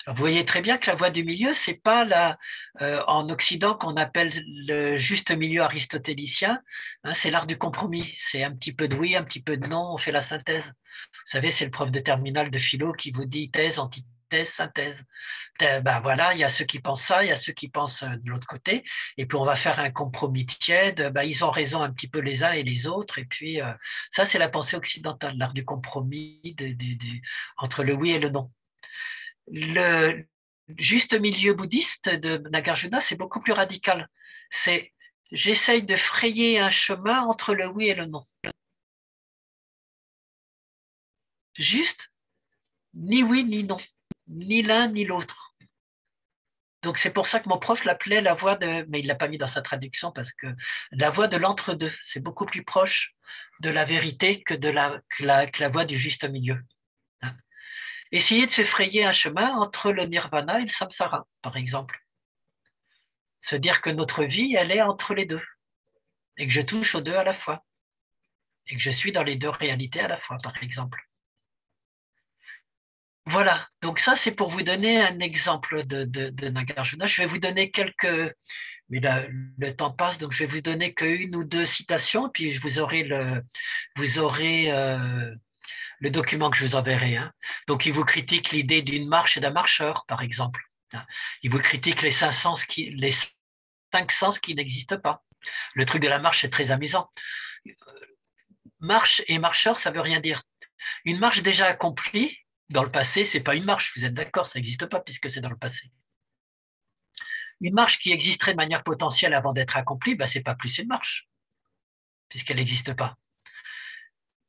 Alors, vous voyez très bien que la voie du milieu, c'est pas en Occident qu'on appelle le juste milieu aristotélicien, hein, c'est l'art du compromis. C'est un petit peu de oui, un petit peu de non, on fait la synthèse. Vous savez, c'est le prof de terminale de philo qui vous dit thèse, antithèse, synthèse. Ben voilà, il y a ceux qui pensent ça, il y a ceux qui pensent de l'autre côté, et puis on va faire un compromis tiède. Ben, ils ont raison un petit peu les uns et les autres, et puis ça, c'est la pensée occidentale, l'art du compromis entre le oui et le non. Le juste milieu bouddhiste de Nagarjuna, c'est beaucoup plus radical. C'est j'essaye de frayer un chemin entre le oui et le non. Juste, ni oui ni non, ni l'un ni l'autre. Donc c'est pour ça que mon prof l'appelait la voie de, mais il ne l'a pas mis dans sa traduction parce que la voie de l'entre-deux, c'est beaucoup plus proche de la vérité que la voie du juste milieu. Essayer de se frayer un chemin entre le nirvana et le samsara, par exemple. Se dire que notre vie, elle est entre les deux, et que je touche aux deux à la fois, et que je suis dans les deux réalités à la fois, par exemple. Voilà, donc ça c'est pour vous donner un exemple de Nagarjuna. Je vais vous donner quelques, mais le temps passe, donc je vais vous donner qu'une ou deux citations, puis vous aurez le document que je vous enverrai. Hein. Donc il vous critique l'idée d'une marche et d'un marcheur, par exemple. Hein. Il vous critique les les cinq sens qui n'existent pas. Le truc de la marche est très amusant. Marche et marcheur, ça veut rien dire. Une marche déjà accomplie, dans le passé, c'est pas une marche, vous êtes d'accord, ça n'existe pas puisque c'est dans le passé. Une marche qui existerait de manière potentielle avant d'être accomplie, ben, ce n'est pas plus une marche, puisqu'elle n'existe pas.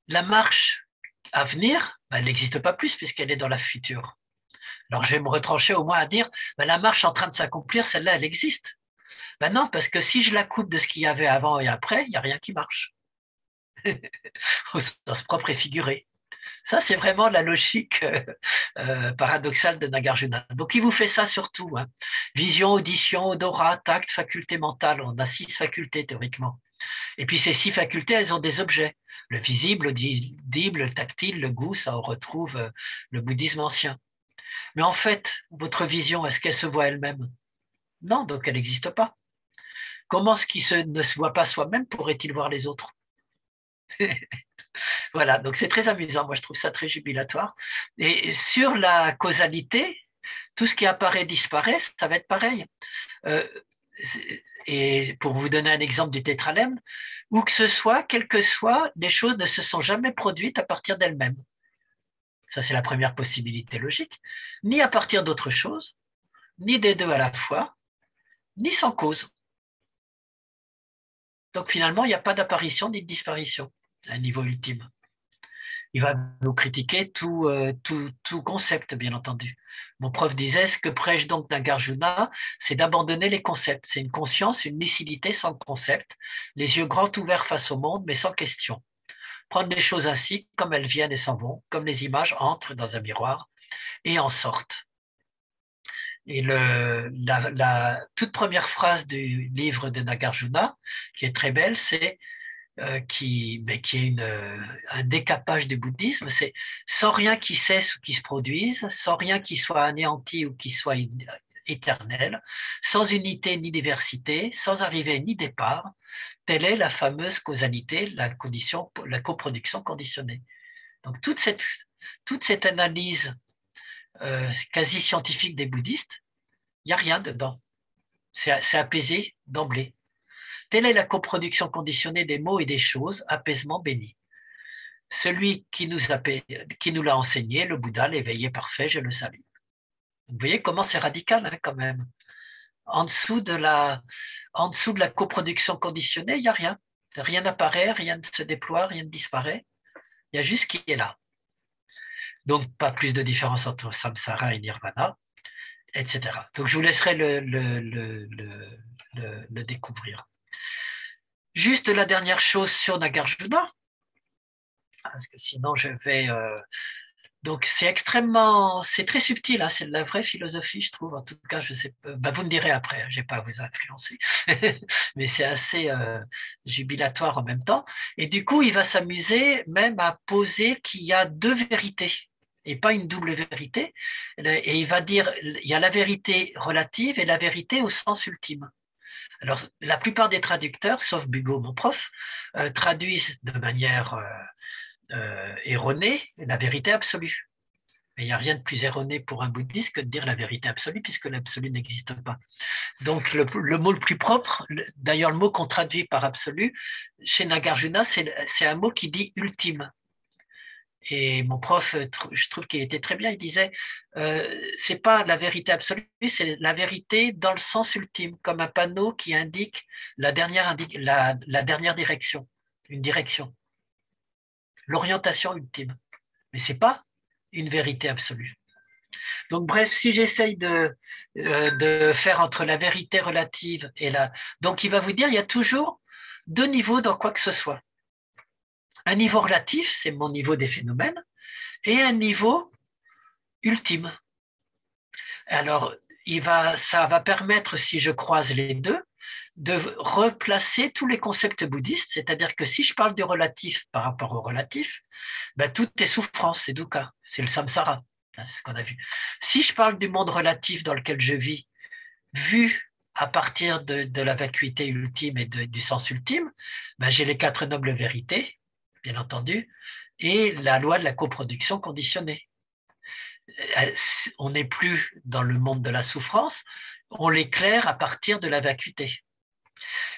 La marche à venir, ben, elle n'existe pas plus puisqu'elle est dans la future. Alors je vais me retrancher au moins à dire, ben, la marche en train de s'accomplir, celle-là, elle existe. Ben non, parce que si je la coupe de ce qu'il y avait avant et après, il n'y a rien qui marche. Au sens propre et figuré. Ça, c'est vraiment la logique paradoxale de Nagarjuna. Donc, il vous fait ça surtout. Hein. Vision, audition, odorat, tact, faculté mentale. On a 6 facultés théoriquement. Et puis, ces 6 facultés, elles ont des objets. Le visible, l'audible, le tactile, le goût, ça on retrouve le bouddhisme ancien. Mais en fait, votre vision, est-ce qu'elle se voit elle-même? Non, donc elle n'existe pas. Comment ce qui ne se voit pas soi-même pourrait-il voir les autres? Voilà, donc c'est très amusant, moi je trouve ça très jubilatoire. Et sur la causalité, tout ce qui apparaît disparaît, ça va être pareil. Et pour vous donner un exemple du tétralème, où que ce soit, quelles que soient, les choses ne se sont jamais produites à partir d'elles-mêmes. Ça, c'est la première possibilité logique. Ni à partir d'autre chose, ni des deux à la fois, ni sans cause. Donc finalement, il n'y a pas d'apparition ni de disparition à un niveau ultime. Il va nous critiquer tout concept, bien entendu. Mon prof disait, ce que prêche donc Nagarjuna, c'est d'abandonner les concepts. C'est une conscience, une lucidité sans concept, les yeux grands ouverts face au monde, mais sans question. Prendre les choses ainsi, comme elles viennent et s'en vont, comme les images entrent dans un miroir et en sortent. Et la toute première phrase du livre de Nagarjuna, qui est très belle, c'est qui est un décapage du bouddhisme, c'est sans rien qui cesse ou qui se produise, sans rien qui soit anéanti ou qui soit éternel, sans unité ni diversité, sans arrivée ni départ, telle est la fameuse causalité, la coproduction conditionnée. Donc toute cette analyse quasi scientifique des bouddhistes, il n'y a rien dedans. C'est apaisé d'emblée. Telle est la coproduction conditionnée des mots et des choses, apaisement béni. Celui qui nous l'a enseigné, le Bouddha, l'éveillé parfait, je le salue. Vous voyez comment c'est radical hein, quand même. En dessous de la coproduction conditionnée, il n'y a rien. Rien n'apparaît, rien ne se déploie, rien ne disparaît. Il y a juste qui est là. Donc, pas plus de différence entre samsara et nirvana, etc. Donc, je vous laisserai le découvrir. Juste la dernière chose sur Nagarjuna, parce que sinon je vais... Donc c'est très subtil, hein, c'est de la vraie philosophie, je trouve. En tout cas, je sais, vous me direz après, je n'ai pas à vous influencer, mais c'est assez jubilatoire en même temps. Et du coup, il va s'amuser même à poser qu'il y a 2 vérités et pas une double vérité. Et il va dire, il y a la vérité relative et la vérité au sens ultime. Alors, la plupart des traducteurs, sauf Bugo, mon prof, traduisent de manière erronée la vérité absolue. Mais il n'y a rien de plus erroné pour un bouddhiste que de dire la vérité absolue, puisque l'absolu n'existe pas. Donc, le mot le plus propre, d'ailleurs, le mot qu'on traduit par absolu, chez Nagarjuna, c'est un mot qui dit ultime. Et mon prof, je trouve qu'il était très bien, il disait c'est pas la vérité absolue, c'est la vérité dans le sens ultime, comme un panneau qui indique la dernière direction, une direction, l'orientation ultime. Mais c'est pas une vérité absolue. Donc bref, si j'essaye de faire entre la vérité relative et la... Donc il va vous dire, il y a toujours 2 niveaux dans quoi que ce soit. Un niveau relatif, c'est mon niveau des phénomènes, et un niveau ultime. Alors, ça va permettre, si je croise les deux, de replacer tous les concepts bouddhistes, c'est-à-dire que si je parle du relatif par rapport au relatif, tout est souffrance, c'est dukkha, c'est le samsara. C'est ce qu'on a vu. Si je parle du monde relatif dans lequel je vis, vu à partir de la vacuité ultime et du sens ultime, ben j'ai les 4 nobles vérités, bien entendu, et la loi de la coproduction conditionnée. On n'est plus dans le monde de la souffrance, on l'éclaire à partir de la vacuité.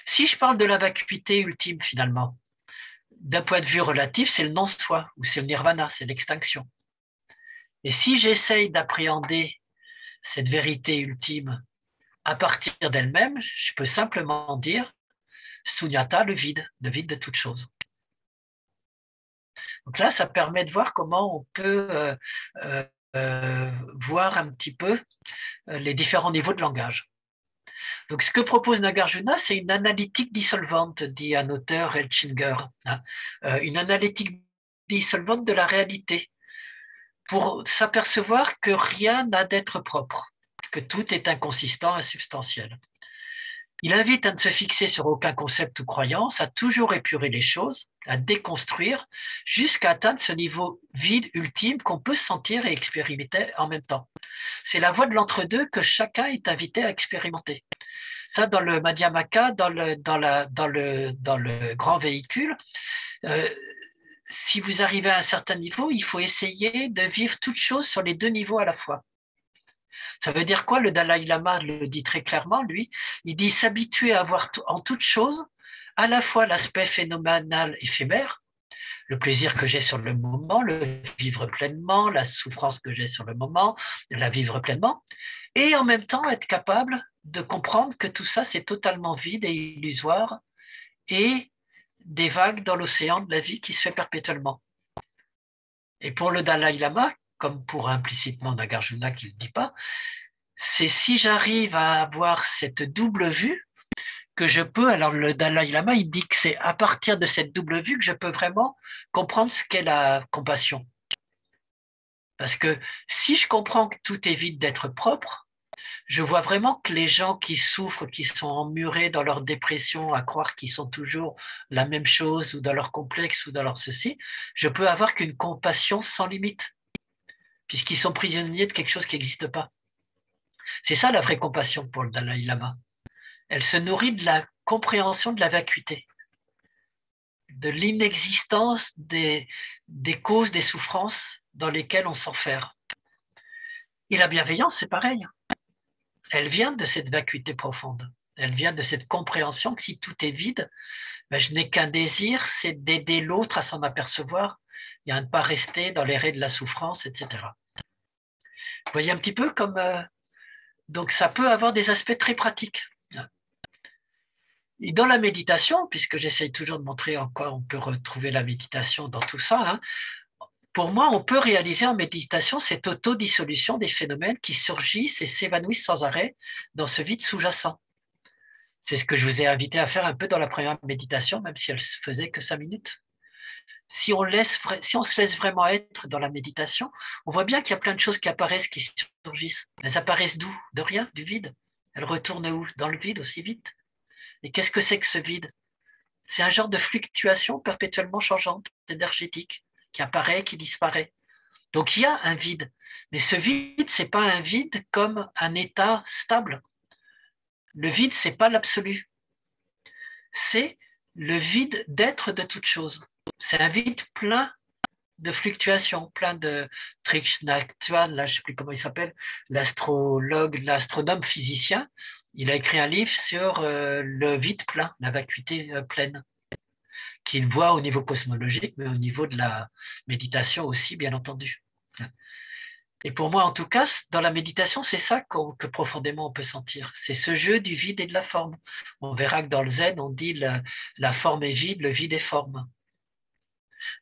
Si je parle de la vacuité ultime, finalement, d'un point de vue relatif, c'est le non-soi, ou c'est le nirvana, c'est l'extinction. Et si j'essaye d'appréhender cette vérité ultime à partir d'elle-même, je peux simplement dire sunyata, le vide de toute chose. Donc là, ça permet de voir comment on peut voir un petit peu les différents niveaux de langage. Donc, ce que propose Nagarjuna, c'est une analytique dissolvante, dit un auteur, Elchinger, hein, une analytique dissolvante de la réalité, pour s'apercevoir que rien n'a d'être propre, que tout est inconsistant, insubstantiel. Il invite à ne se fixer sur aucun concept ou croyance, à toujours épurer les choses, à déconstruire, jusqu'à atteindre ce niveau vide ultime qu'on peut sentir et expérimenter en même temps. C'est la voie de l'entre-deux que chacun est invité à expérimenter. Ça, dans le Madhyamaka, dans le grand véhicule, si vous arrivez à un certain niveau, il faut essayer de vivre toute chose sur les 2 niveaux à la fois. Ça veut dire quoi? Le Dalai Lama le dit très clairement, lui. Il dit s'habituer à voir en toute chose à la fois l'aspect phénoménal éphémère, le plaisir que j'ai sur le moment, le vivre pleinement, la souffrance que j'ai sur le moment, la vivre pleinement, et en même temps être capable de comprendre que tout ça, c'est totalement vide et illusoire, et des vagues dans l'océan de la vie qui se fait perpétuellement. Et pour le Dalai Lama, comme pour implicitement Nagarjuna qui ne le dit pas, c'est si j'arrive à avoir cette double vue que je peux, alors le Dalai Lama, il dit que c'est à partir de cette double vue que je peux vraiment comprendre ce qu'est la compassion. Parce que si je comprends que tout évite d'être propre, je vois vraiment que les gens qui souffrent, qui sont emmurés dans leur dépression, à croire qu'ils sont toujours la même chose, ou dans leur complexe, ou dans leur ceci, je peux avoir qu'une compassion sans limite, puisqu'ils sont prisonniers de quelque chose qui n'existe pas. C'est ça la vraie compassion pour le Dalai Lama. Elle se nourrit de la compréhension de la vacuité, de l'inexistence des causes des souffrances dans lesquelles on s'enferme. Et la bienveillance, c'est pareil. Elle vient de cette vacuité profonde. Elle vient de cette compréhension que si tout est vide, ben je n'ai qu'un désir, c'est d'aider l'autre à s'en apercevoir et à ne pas rester dans les raies de la souffrance, etc. Vous voyez un petit peu comme... donc ça peut avoir des aspects très pratiques. Et dans la méditation, puisque j'essaye toujours de montrer en quoi on peut retrouver la méditation dans tout ça, hein, pour moi, on peut réaliser en méditation cette autodissolution des phénomènes qui surgissent et s'évanouissent sans arrêt dans ce vide sous-jacent. C'est ce que je vous ai invité à faire un peu dans la première méditation, même si elle se faisait que 5 minutes. Si on se laisse vraiment être dans la méditation, on voit bien qu'il y a plein de choses qui apparaissent, qui surgissent. Elles apparaissent d'où? De rien, du vide. Elles retournent où? Dans le vide aussi vite. Et qu'est-ce que c'est que ce vide? C'est un genre de fluctuation perpétuellement changeante, énergétique, qui apparaît, qui disparaît. Donc il y a un vide. Mais ce vide, ce n'est pas un vide comme un état stable. Le vide, ce n'est pas l'absolu. C'est le vide d'être de toute chose. C'est un vide plein de fluctuations, plein de Thich Nhat Hanh, là je ne sais plus comment il s'appelle, l'astrologue, l'astronome physicien. Il a écrit un livre sur le vide plein, la vacuité pleine, qu'il voit au niveau cosmologique, mais au niveau de la méditation aussi, bien entendu. Et pour moi, en tout cas, dans la méditation, c'est ça que profondément on peut sentir. C'est ce jeu du vide et de la forme. On verra que dans le zen, on dit la forme est vide, le vide est forme.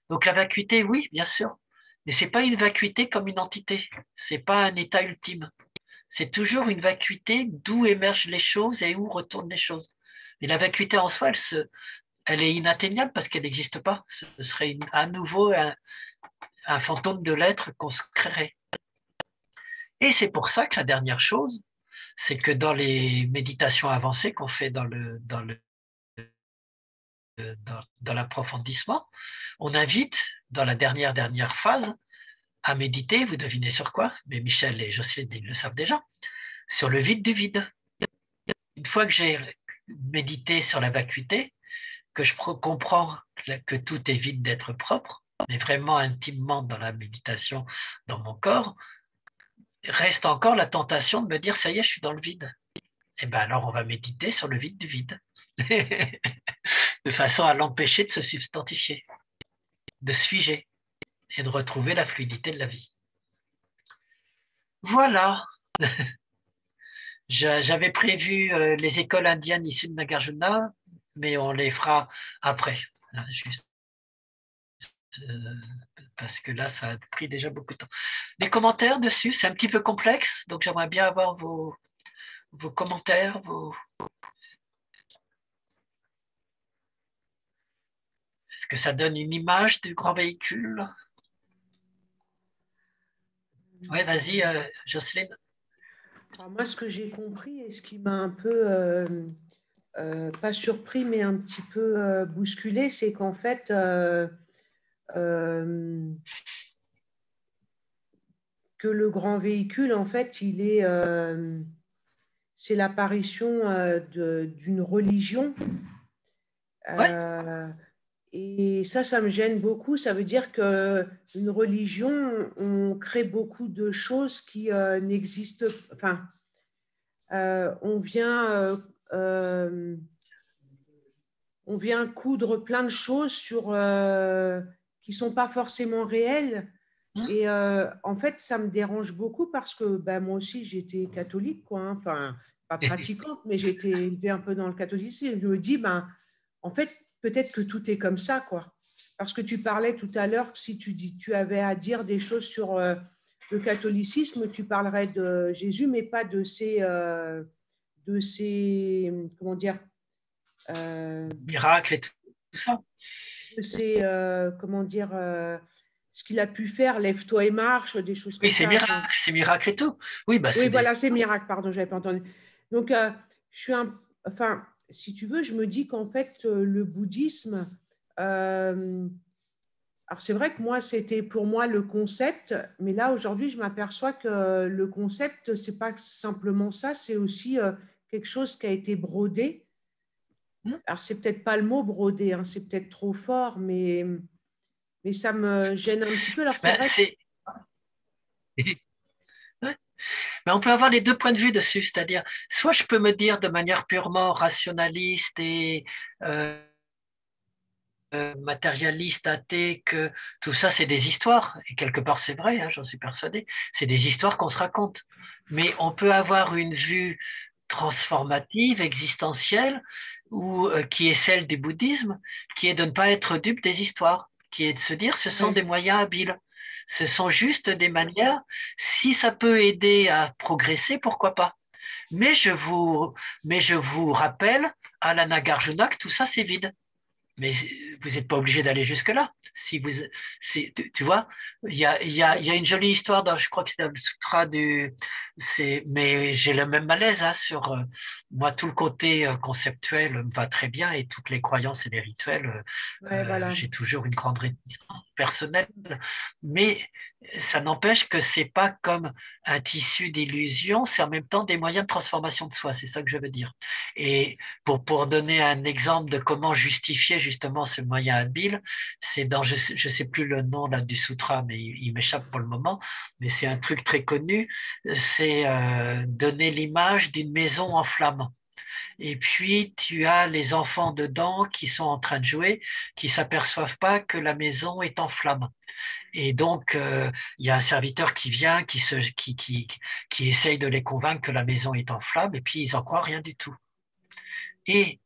Donc la vacuité, oui, bien sûr, mais ce n'est pas une vacuité comme une entité. Ce n'est pas un état ultime. C'est toujours une vacuité d'où émergent les choses et où retournent les choses. Mais la vacuité en soi, elle est inatteignable parce qu'elle n'existe pas. Ce serait à nouveau un fantôme de l'être qu'on se créerait. Et c'est pour ça que la dernière chose, c'est que dans les méditations avancées qu'on fait dans l'approfondissement, on invite, dans la dernière phase, à méditer, vous devinez sur quoi? Mais Michel et Jocelyne, ils le savent déjà, sur le vide du vide. Une fois que j'ai médité sur la vacuité, que je comprends que tout est vide d'être propre, mais vraiment intimement dans la méditation, dans mon corps, reste encore la tentation de me dire, ça y est, je suis dans le vide. Eh bien alors, on va méditer sur le vide du vide, de façon à l'empêcher de se substantifier, de se figer et de retrouver la fluidité de la vie. Voilà. J'avais prévu les écoles indiennes ici de Nagarjuna, mais on les fera après. Juste parce que là, ça a pris déjà beaucoup de temps. Des commentaires dessus, c'est un petit peu complexe, donc j'aimerais bien avoir vos commentaires. Est-ce que ça donne une image du grand véhicule? Oui, vas-y, Jocelyne. Alors moi, ce que j'ai compris et ce qui m'a un peu, pas surpris, mais un petit peu bousculé, c'est qu'en fait, que le grand véhicule, en fait, c'est l'apparition d'une religion. Ouais. Et ça me gêne beaucoup. Ça veut dire qu'une religion, on crée beaucoup de choses qui n'existent pas. Enfin, on vient coudre plein de choses qui ne sont pas forcément réelles. Et en fait, ça me dérange beaucoup parce que moi aussi, j'étais catholique, quoi, hein. Enfin, pas pratiquante, mais j'ai été élevée un peu dans le catholicisme. Je me dis, en fait, peut-être que tout est comme ça, quoi. Parce que tu parlais tout à l'heure que si tu avais à dire des choses sur le catholicisme, tu parlerais de Jésus, mais pas de ces comment dire, Miracle et tout ça. de ces, comment dire, ce qu'il a pu faire, lève-toi et marche, des choses comme Oui, ça. c'est miracle et tout. Oui, Oui, voilà, c'est miracle, pardon, je n'avais pas entendu. Donc, enfin, si tu veux, je me dis qu'en fait, le bouddhisme, alors c'est vrai que moi, c'était pour moi le concept, mais là, aujourd'hui, je m'aperçois que le concept, c'est pas simplement ça, c'est aussi quelque chose qui a été brodé. Alors, c'est peut-être pas le mot brodé, hein, c'est peut-être trop fort, mais ça me gêne un petit peu. Alors, c'est vrai Mais on peut avoir les deux points de vue dessus, c'est-à-dire, soit je peux me dire de manière purement rationaliste et matérialiste, athée, que tout ça, c'est des histoires. Et quelque part, c'est vrai, hein, j'en suis persuadé. C'est des histoires qu'on se raconte. Mais on peut avoir une vue transformative, existentielle, qui est celle du bouddhisme, qui est de ne pas être dupe des histoires, qui est de se dire ce sont des moyens habiles. Ce sont juste des manières. Si ça peut aider à progresser, pourquoi pas? Mais je vous rappelle à la Nagarjuna que tout ça, c'est vide. Mais vous n'êtes pas obligé d'aller jusque-là. Si vous, tu vois, il y a une jolie histoire, je crois que c'est dans le sutra mais j'ai le même malaise hein, sur moi, tout le côté conceptuel me va très bien et toutes les croyances et les rituels, voilà. j'ai toujours une grande réticence personnelle. Mais ça n'empêche que c'est pas comme un tissu d'illusions, c'est en même temps des moyens de transformation de soi, c'est ça que je veux dire. Et pour donner un exemple de comment justifier justement ce moyen habile, c'est dans, je sais plus le nom là du sutra, mais il m'échappe pour le moment, mais c'est un truc très connu, c'est donner l'image d'une maison en flammes. Et puis, tu as les enfants dedans qui sont en train de jouer, qui s'aperçoivent pas que la maison est en flammes. Et donc, il y a un serviteur qui vient, qui essaye de les convaincre que la maison est en flammes, et puis ils n'en croient rien du tout. Et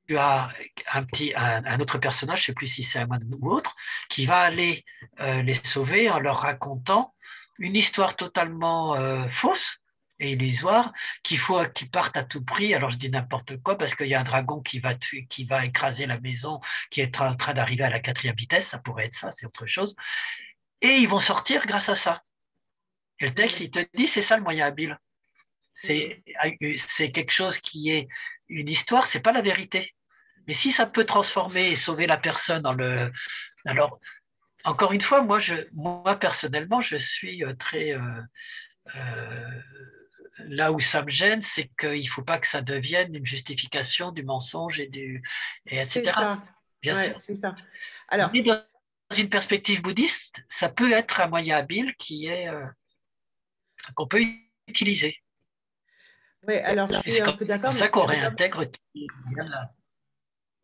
tu as un autre personnage, je ne sais plus si c'est un moine ou autre, qui va aller les sauver en leur racontant une histoire totalement fausse et illusoire, qu'ils partent à tout prix. Alors je dis n'importe quoi parce qu'il y a un dragon qui va tuer, qui va écraser la maison, qui est en train d'arriver à la 4e vitesse, ça pourrait être ça, c'est autre chose. Et ils vont sortir grâce à ça. Et le texte, il te dit, c'est ça le moyen habile. C'est quelque chose qui est une histoire, c'est pas la vérité. Mais si ça peut transformer et sauver la personne alors encore une fois, moi personnellement, je suis très... là où ça me gêne, c'est qu'il ne faut pas que ça devienne une justification du mensonge et C'est etc. ça. Bien Ouais, sûr. c'est ça. Alors, Mais dans une perspective bouddhiste, ça peut être un moyen habile qu'on peut utiliser. ouais, alors je Et suis c'est un peu d'accord, comme mais ça qu'on réintègre.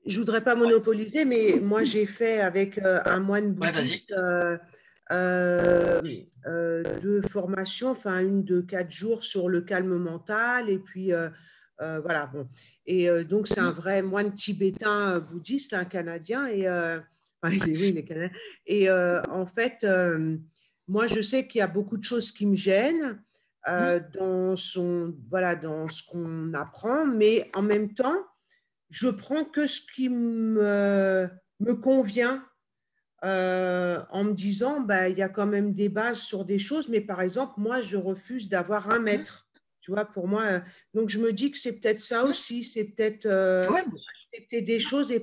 je voudrais pas monopoliser, mais moi j'ai fait avec un moine Ouais, vas-y. bouddhiste euh, deux formations, enfin une de 4 jours sur le calme mental, et puis voilà, bon. Et donc c'est un vrai moine tibétain bouddhiste, un Canadien, et enfin, oui, il est Canadien. Et en fait, moi je sais qu'il y a beaucoup de choses qui me gênent voilà, dans ce qu'on apprend, mais en même temps, je prends que ce qui me convient en me disant, bah, il y a quand même des bases sur des choses, mais par exemple, moi, je refuse d'avoir un maître. Tu vois, pour moi, donc je me dis que c'est peut-être ça aussi, c'est peut-être Ouais, des choses et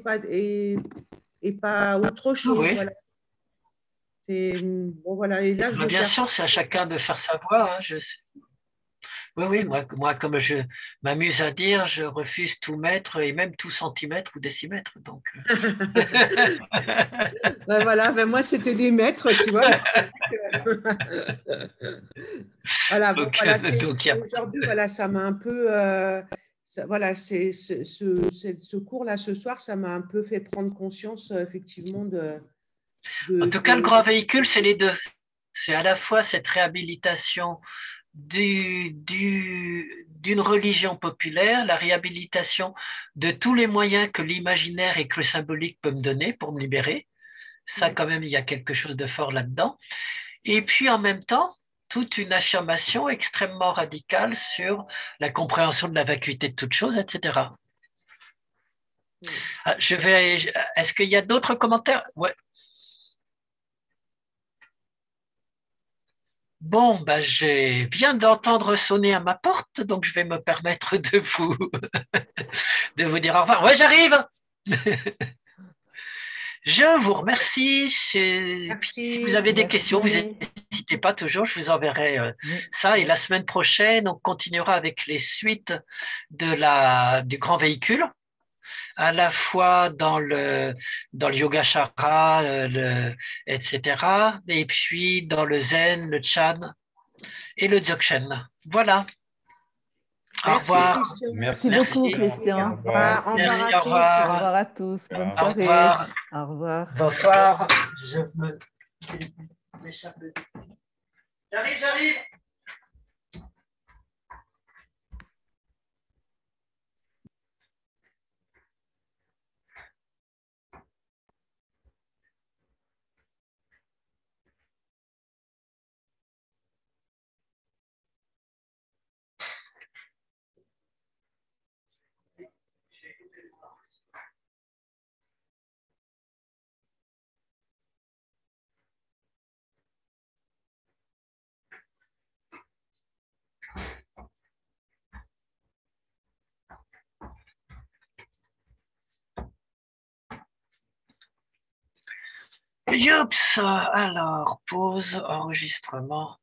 pas autre chose. oui. Voilà. Bon, voilà. Et là, je Bah, veux bien faire. sûr, c'est à chacun de faire sa voix. Hein, oui, oui, moi, comme je m'amuse à dire, je refuse tout mètre et même tout centimètre ou décimètre. Donc, Ben voilà, ben moi, c'était des maîtres, tu vois. Voilà, bon, donc, voilà, donc, il y a aujourd'hui, voilà, ça m'a un peu, voilà, ce cours-là ce soir, ça m'a un peu fait prendre conscience, effectivement, En de, tout cas, le de- grand véhicule, c'est les deux. C'est à la fois cette réhabilitation d'une religion populaire, la réhabilitation de tous les moyens que l'imaginaire et que le symbolique peut me donner pour me libérer. Ça, quand même, il y a quelque chose de fort là-dedans. Et puis, en même temps, toute une affirmation extrêmement radicale sur la compréhension de la vacuité de toute chose, etc. Ah, est-ce qu'il y a d'autres commentaires? Ouais. Bon, ben, je viens d'entendre sonner à ma porte, donc je vais me permettre de vous dire au revoir. Ouais, j'arrive! Je vous remercie. Si vous Merci. avez des questions, vous Merci. n'hésitez pas toujours, je vous enverrai Oui. ça. Et la semaine prochaine, on continuera avec les suites du grand véhicule, à la fois dans le Yogacara, etc. Et puis dans le Zen, le Chan et le Dzogchen. Voilà. Au Merci, revoir. Christian. Merci Merci. beaucoup, Au Christian. revoir, au revoir Merci, à au tous. Au revoir. revoir à tous. Bonne Au soirée. revoir. Au revoir. Bonsoir. Je m'échappe. J'arrive. Youps, alors, pause, enregistrement.